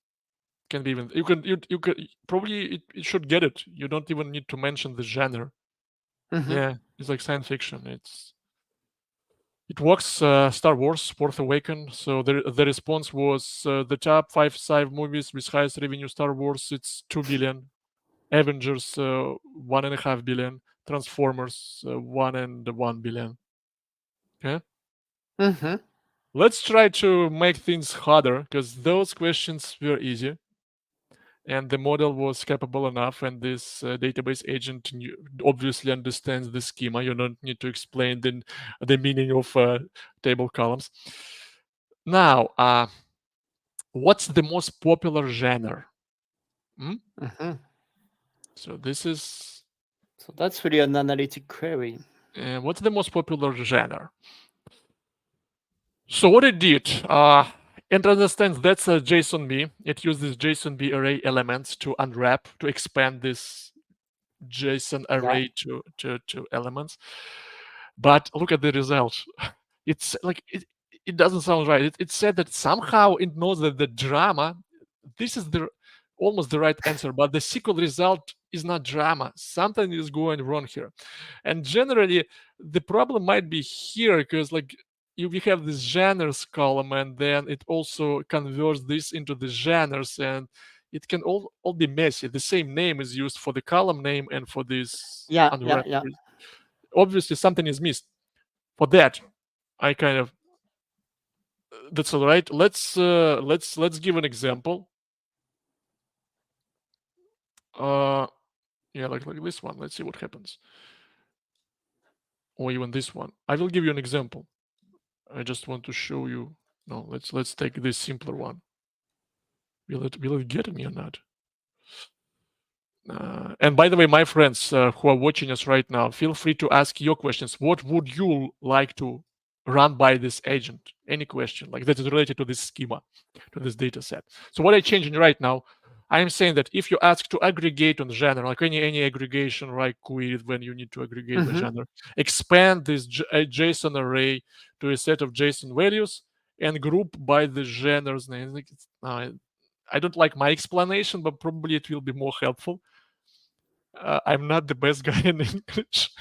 Can be even you could probably it should get it. You don't even need to mention the genre. Hmm. Yeah, it's like science fiction. It works. Star Wars, Force Awaken. So the response was the top five sci movies with highest revenue. Star Wars, it's 2 billion. Avengers, 1.5 billion. Transformers, 1.1 billion. Okay. Hmm. Let's try to make things harder because those questions were easy and the model was capable enough. And this database agent obviously understands the schema. You don't need to explain the meaning of table columns. Now, what's the most popular genre? Hmm? Hmm. So this is So that's really an analytic query. what's the most popular genre? So what it did, it understands that's a JSON-B. It uses JSON-B array elements to unwrap, to expand this JSON Yeah. array to elements. But look at the result. It's like it doesn't sound right. It said that somehow it knows that the drama, this is the almost the right answer, but the SQL result is not drama. Something is going wrong here. And generally, the problem might be here because like we have this genres column, and then it also converts this into the genres, and it can all be messy. The same name is used for the column name and for this Yeah. Yeah. unwrapped. Yeah. Obviously, something is missed. For that, I kind of that's all right. Let's give an example. Uh, yeah, like this one. Let's see what happens, or even this one. I will give you an example. I just want to show you. No, let's take this simpler one. Will it get me or not? And by the way, my friends who are watching us right now, feel free to ask your questions. What would you like to run by this agent? Any question like that is related to this schema, to this data set. So what I'm changing right now, I'm saying that if you ask to aggregate on genre, like any aggregation, right, query when you need to aggregate by Hmm. genre, expand this JSON array to a set of JSON values and group by the genres name. Like I don't like my explanation, but probably it will be more helpful. I'm not the best guy in English.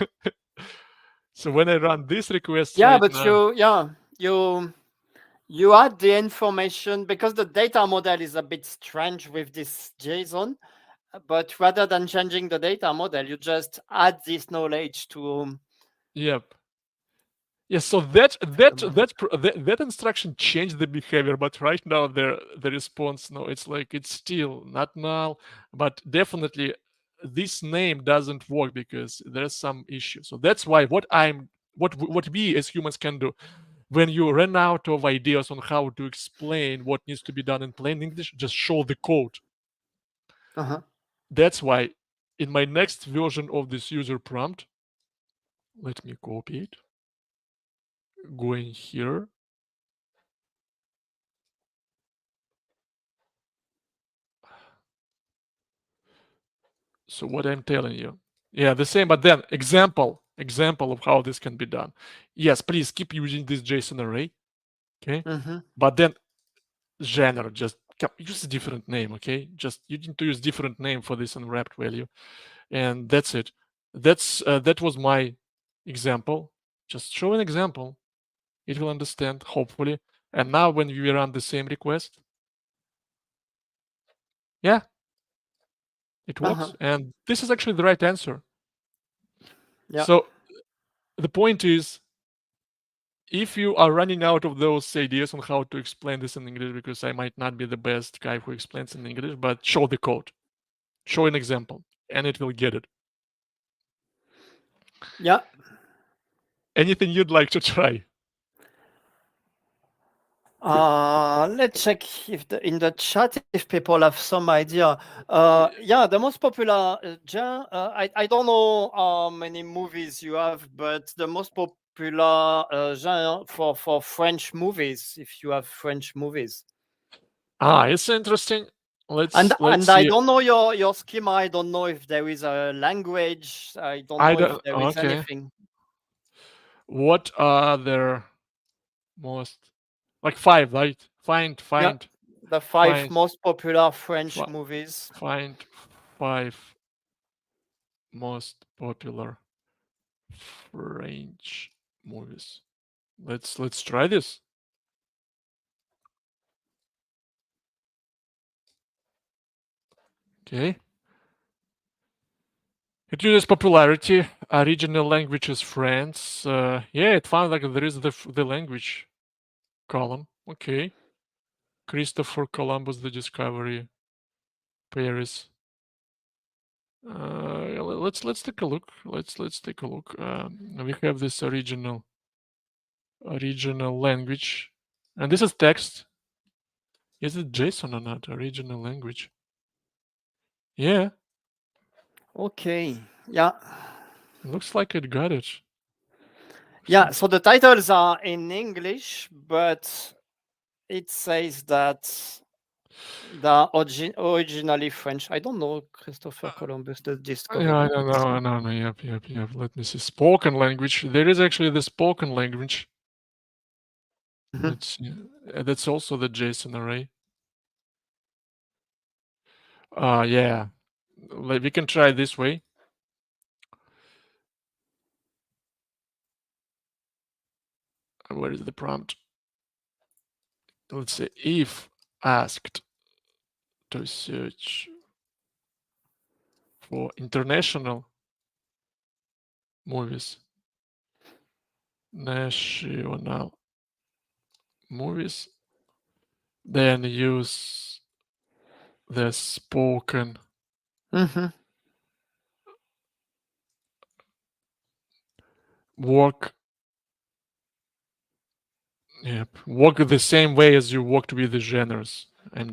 So when I run these requests Yeah, right but now, you add the information because the data model is a bit strange with this JSON. But rather than changing the data model, you just add this knowledge to yep. Yes, so that that the model. that pr- that, that instruction changed the behavior, but right now the response no, it's like it's still not null, but definitely this name doesn't work because there's some issue. So that's why what we as humans can do when you run out of ideas on how to explain what needs to be done in plain English, just show the code. Uh-huh. That's why in my next version of this user prompt, let me copy it, go in here. So what I'm telling you, yeah, the same. But then example of how this can be done. Yes, please keep using this JSON array. Okay, but then genre, just use a different name. Okay, just you need to use different name for this unwrapped value, and that's it. That was my example. Just show an example. It will understand, hopefully. And now when we run the same request, yeah, it works. And this is actually the right answer. Yeah. So the point is, if you are running out of those ideas on how to explain this in English, because I might not be the best guy who explains in English, but show the code, show an example, and it will get it. Yeah. Anything you'd like to try? Let's check if in the chat if people have some idea. Yeah, the most popular genre. I don't know how many movies you have, but the most popular genre for French movies, if you have French movies. It's interesting. Let's And see. I don't know your schema. I don't know if there is a language. I don't know if there is anything. What are their most, like, 5, right? Find the 5 most popular French movies. Find 5 most popular French movies. Let's try this. Okay. It uses popularity. Original language is France. Yeah, it found like there is the language column. Okay. Christopher Columbus, the discovery. Paris. Let's take a look. Let's take a look. We have this original language, and this is text. Is it JSON or not? Original language. Yeah. Okay. Yeah. Looks like it got it. Yeah. So the titles are in English, but it says that they're originally French. I don't know Christopher Columbus, the discoverer. Yeah, I don't know. No. Yep. Let me see. Spoken language. There is actually the spoken language. Let's see. That's also the JSON array. Yeah. We can try this way. Where is the prompt? Let's say if asked to search for international movies, national movies, then use the spoken work. Yep, work the same way as you worked with the genres. I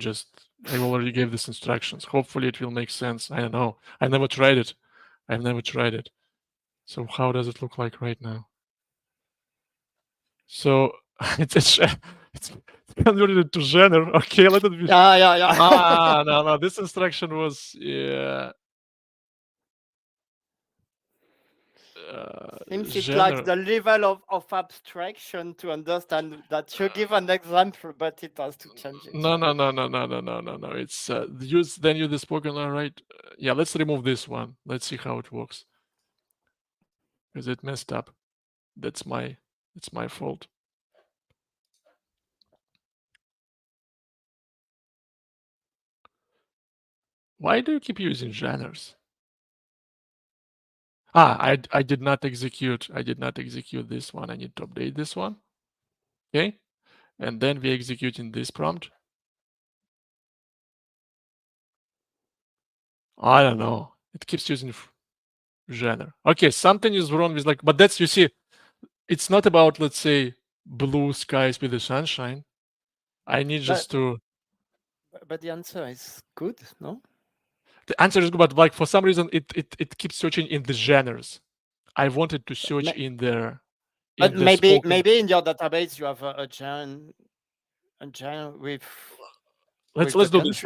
already gave these instructions. Hopefully it will make sense. I don't know. I never tried it. I've never tried it. So how does it look like right now? So it's converted to genre. Okay, let it be. Yeah. No. This instruction was Seems it like the level of abstraction to understand that you give an example, but it has to change it. No. It's use the spoken. All right. Yeah, let's remove this one. Let's see how it works. Because it messed up. It's my fault. Why do you keep using genres? I did not execute. I did not execute this one. I need to update this one. Okay. And then we execute in this prompt. I don't know. It keeps using genre. Okay, something is wrong with but that's, you see, it's not about, let's say, blue skies with the sunshine. I need just to. But the answer is good, no? The answer is good, but for some reason it keeps searching in the genres. I wanted to search in there. But maybe in your database you have a genre with. Let's do this.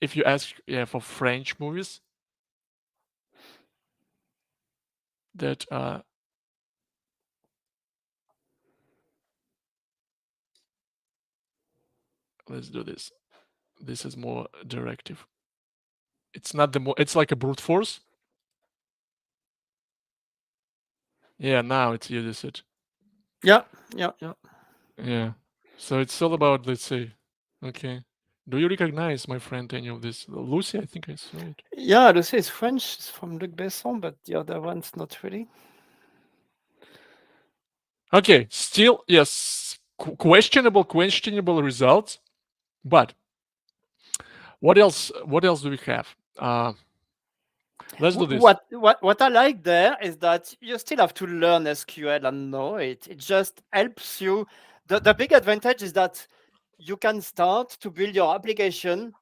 If you ask for French movies, that are let's do this. This is more directive. It's not the more, it's like a brute force. Yeah, now it uses it. Yeah. Yeah. So it's all about, let's say, okay. Do you recognize, my friend, any of this? Lucy, I think I saw it. Yeah, Lucy is French. It's from Luc Besson, but the other one's not really. Okay, still, yes, questionable results. But what else do we have? Let's do this. What I like there is that you still have to learn SQL and know it. It just helps you. The big advantage is that you can start to build your application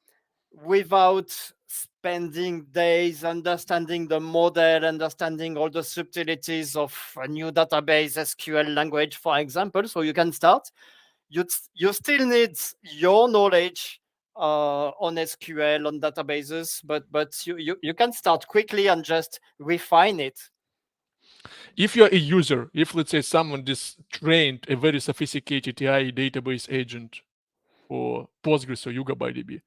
without spending days understanding the model, understanding all the subtleties of a new database, SQL language, for example. So you can start. You still need your knowledge on SQL, on databases, but you can start quickly and just refine it. If you're a user, if let's say someone just trained a very sophisticated AI database agent for Postgres or YugabyteDB,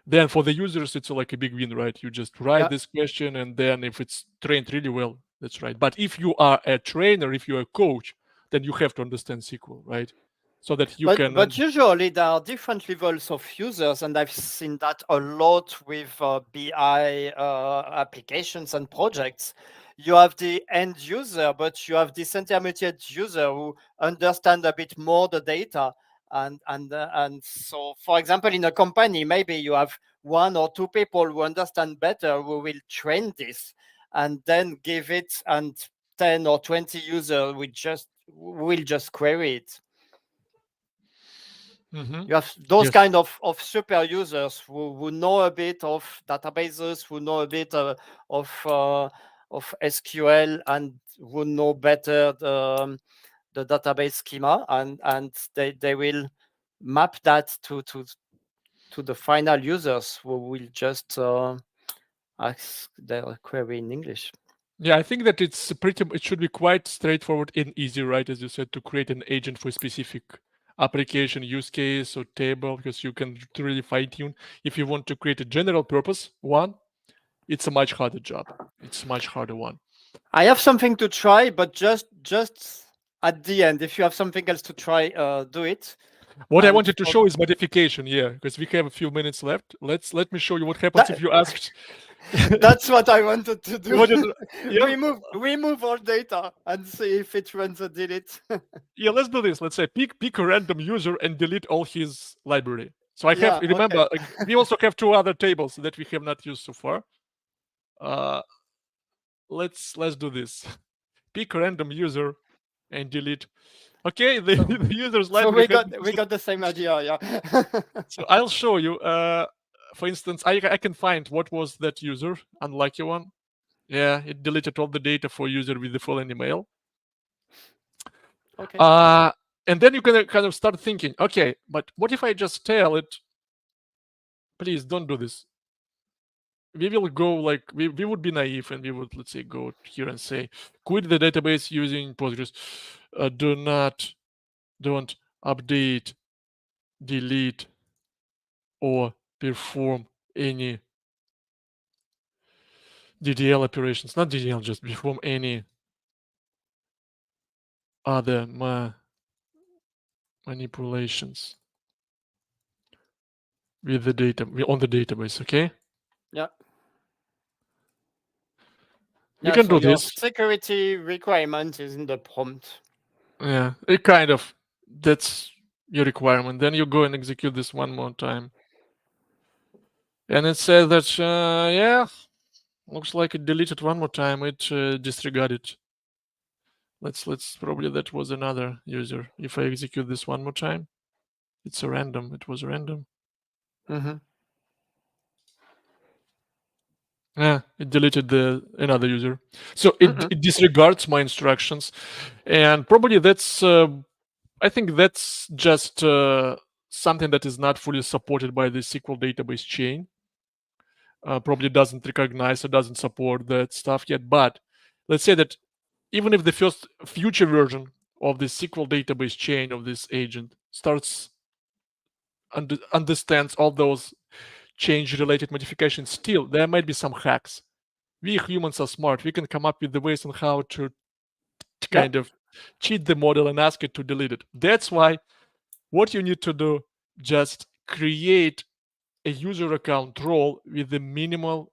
then for the users it's like a big win, right? You just write this question, and then if it's trained really well, that's right. But if you are a trainer, if you're a coach, then you have to understand SQL, right? So that you can. But usually there are different levels of users, and I've seen that a lot with BI applications and projects. You have the end user, but you have this intermediate user who understand a bit more the data. And so, for example, in a company, maybe you have one or two people who understand better, who will train this, and then give it, and 10 or 20 users will just query it. Mhm. You have those Yes. kind of super users who know a bit of databases, who know a bit of SQL, and who know better the database schema, and they will map that to the final users who will just ask their query in English. Yeah, I think that it should be quite straightforward and easy, right? As you said, to create an agent for a specific application, use case, or table, because you can really fine tune. If you want to create a general purpose one, it's a much harder job. It's a much harder one. I have something to try, but just at the end, if you have something else to try, do it. What I And wanted to show is modification, yeah, because we have a few minutes left. Let me show you what happens if you asked. That's what I wanted to do. Yeah. Remove all data and see if it runs a delete. Yeah, let's do this. Let's say pick a random user and delete all his library. So I have, Yeah, remember, okay. like, we also have two other tables that we have not used so far. Let's do this. Pick a random user and delete. Okay, the user's So library. we got the same idea, yeah. So I'll show you. For instance, I can find what was that user, unlucky one. Yeah, it deleted all the data for user with the following email. Okay. And then you can kind of start thinking, okay, but what if I just tell it, please don't do this. We will go like, we would be naive and we would, let's say, go here and say, quit the database using Postgres. Don't update, delete, or perform any DDL operations. Not DDL, just perform any other manipulations with the data on the database. Okay. Yeah. You can So do your this. security requirement is in the prompt. Yeah, it kind of, that's your requirement. Then you go and execute this one more time. And it says that, yeah, looks like it deleted one more time. It disregarded. Let's probably that was another user. If I execute this one more time, it's a random. It was random. Mm-hmm. Yeah, it deleted another user. So it disregards my instructions, and probably that's. I think that's just something that is not fully supported by the SQL database chain. Probably doesn't recognize or doesn't support that stuff yet. But let's say that even if the first future version of the SQL database chain of this agent starts understands all those change related modifications, still there might be some hacks. We humans are smart. We can come up with the ways on how to Yeah. kind of cheat the model and ask it to delete it. That's why what you need to do, just create a user account role with the minimal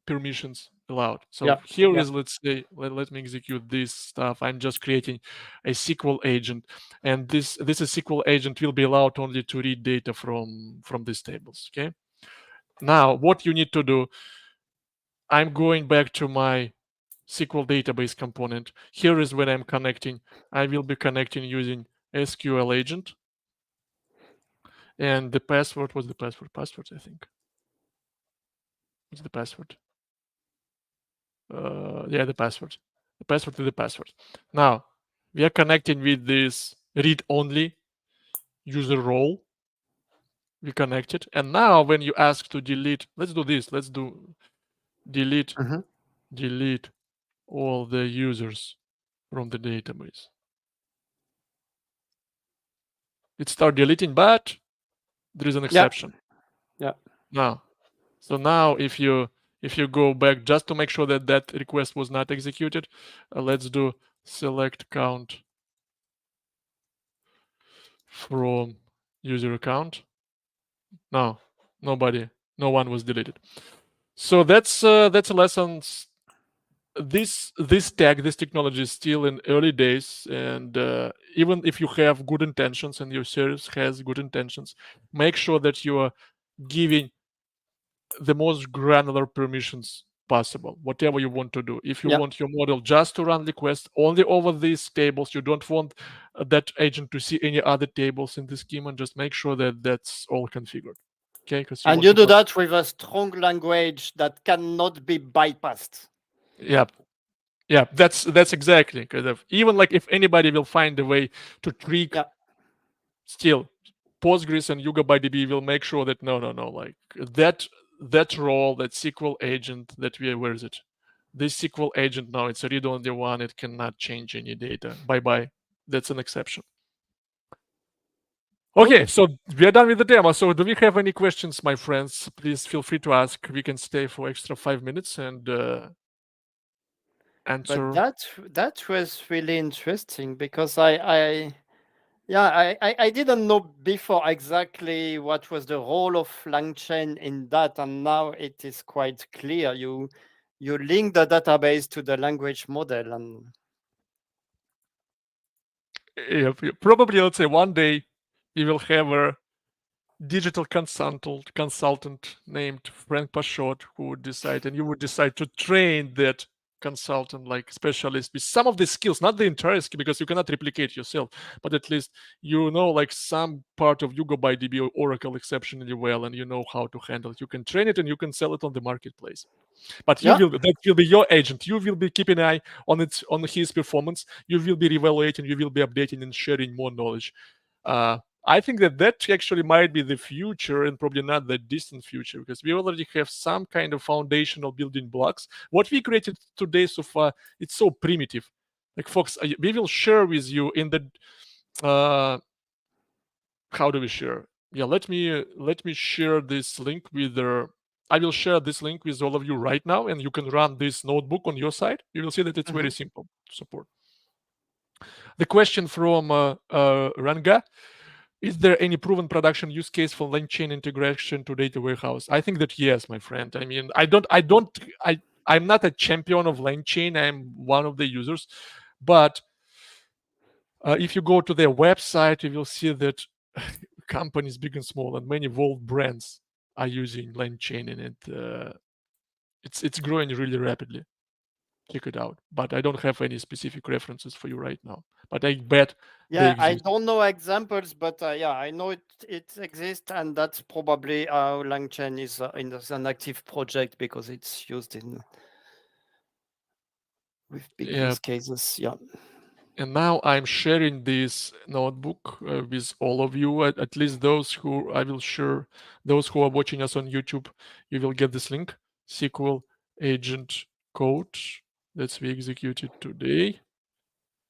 permissions allowed. So Yeah. here Yeah. is, let's say, let me execute this stuff. I'm just creating a SQL agent, and this SQL agent will be allowed only to read data from these tables. Okay. Now, what you need to do, I'm going back to my SQL database component. Here is when I'm connecting. I will be connecting using SQL agent, and the password was the password. Password, I think. What's the password? Yeah, the password. The password to the password. Now we are connecting with this read-only user role. We connected, and now when you ask to delete, let's do this. Let's do delete Mhm. delete all the users from the database. It start deleting, but there is an Yeah. exception. Yeah. Now, so now if you go back just to make sure that that request was not executed, let's do select count from user account. No, nobody, no one was deleted. So that's a lesson. This tag, this technology is still in early days, and even if you have good intentions and your service has good intentions, make sure that you are giving the most granular permissions possible, whatever you want to do. If you Yeah. want your model just to run requests only over these tables, you don't want that agent to see any other tables in the schema, just make sure that that's all configured. Okay, because you And want you to do have. that with a strong language that cannot be bypassed. Yeah, yeah, that's exactly, because of even like if anybody will find a way to trick, Yeah. still Postgres and YugabyteDB will make sure that no, like that role, that SQL agent that we, where is it? This SQL agent now, it's a read-only one. It cannot change any data. Bye bye. That's an exception. Cool. Okay, so we are done with the demo. So do we have any questions, my friends? Please feel free to ask. We can stay for extra 5 minutes and But answer. that was really interesting because I didn't know before exactly what was the role of LangChain in that, and now it is quite clear. You link the database to the language model, and Yeah, probably, let's say one day we will have a digital consultant named Frank Pashot who would decide, and you would decide to train that consultant like specialist with some of the skills, not the entire skill, because you cannot replicate yourself, but at least you know like some part of YugabyteDB or Oracle exceptionally well, and you know how to handle it. You can train it and you can sell it on the marketplace. But you yeah, will, that will be your agent. You will be keeping an eye on it, on his performance. You will be evaluating, you will be updating and sharing more knowledge. I think that that actually might be the future, and probably not the distant future, because we already have some kind of foundational building blocks. What we created today so far, it's so primitive. Like folks, we will share with you in the how do we share? Yeah, let me share this link with the. I will share this link with all of you right now, and you can run this notebook on your side. You will see that it's mhm. very simple to support. The question from Ranga: is there any proven production use case for LangChain integration to data warehouse? I think that yes, my friend. I mean, I'm not a champion of LangChain. I'm one of the users, but if you go to their website, you will see that companies big and small and many world brands are using LangChain in it. It's growing really rapidly. Check it out. But I don't have any specific references for you right now. But I bet they Yeah, I exist. don't know examples, but yeah, I know it exists, and that's probably how LangChain is in an active project because it's used in with big Yeah. use cases. Yeah. And now I'm sharing this notebook with all of you, at least those who I will share, those who are watching us on YouTube, you will get this link, SQL agent code that we executed today.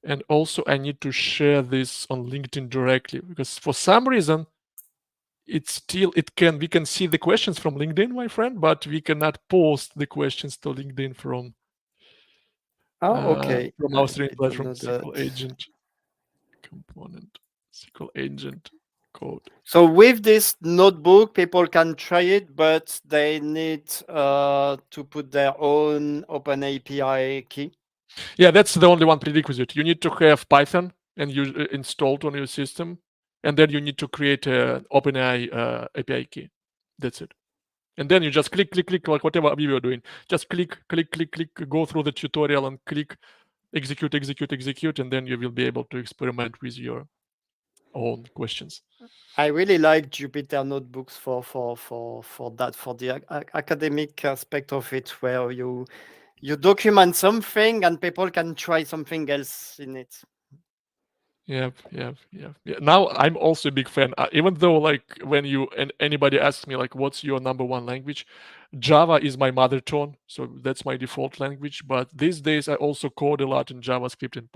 And also I need to share this on LinkedIn directly because for some reason we can see the questions from LinkedIn, my friend, but we cannot post the questions to LinkedIn from Okay. from I our streaming don't platform know that. SQL agent component, SQL agent code. So with this notebook, people can try it, but they need to put their own Open API key. Yeah, that's the only one prerequisite. You need to have Python and you installed on your system, and then you need to create an OpenAI API key. That's it. And then you just click, like whatever we were doing. Just click, go through the tutorial and click execute, and then you will be able to experiment with your own questions. I really like Jupyter notebooks for that, for the academic aspect of it, where you document something and people can try something else in it. Yeah. Now I'm also a big fan. Even though, like, when anybody asks me, like, what's your number one language, Java is my mother tongue, so that's my default language. But these days I also code a lot in JavaScript and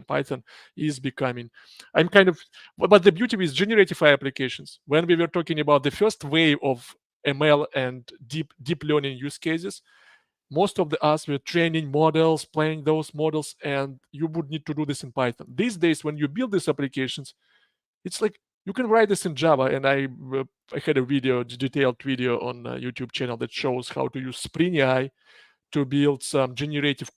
Python is becoming. I'm kind of. But the beauty with generative AI applications, when we were talking about the first wave of ML and deep learning use cases, most of us were training models, playing those models, and you would need to do this in Python. These days, when you build these applications, it's like you can write this in Java. And I had a detailed video on YouTube channel that shows how to use Spring AI to build some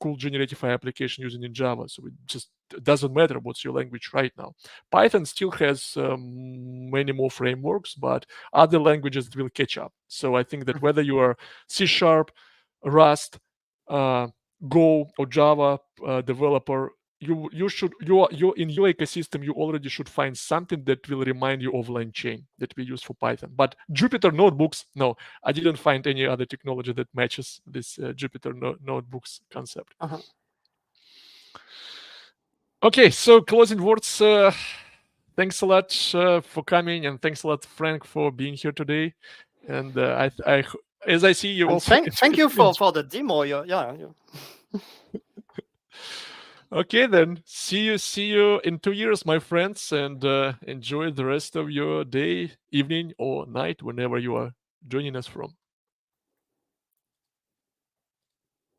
cool generative AI application using in Java. So it just doesn't matter what's your language right now. Python still has many more frameworks, but other languages will catch up. So I think that whether you are C#, Rust, Go, or Java developer, you in your ecosystem you already should find something that will remind you of LangChain that we use for Python. But Jupyter notebooks, no, I didn't find any other technology that matches this Jupyter notebooks concept. Okay, so closing words. Thanks a lot for coming, and thanks a lot, Frank, for being here today. And as I see you And also. thank you for the demo. Yeah. Okay, then see you in 2 years, my friends, and enjoy the rest of your day, evening, or night, whenever you are joining us from.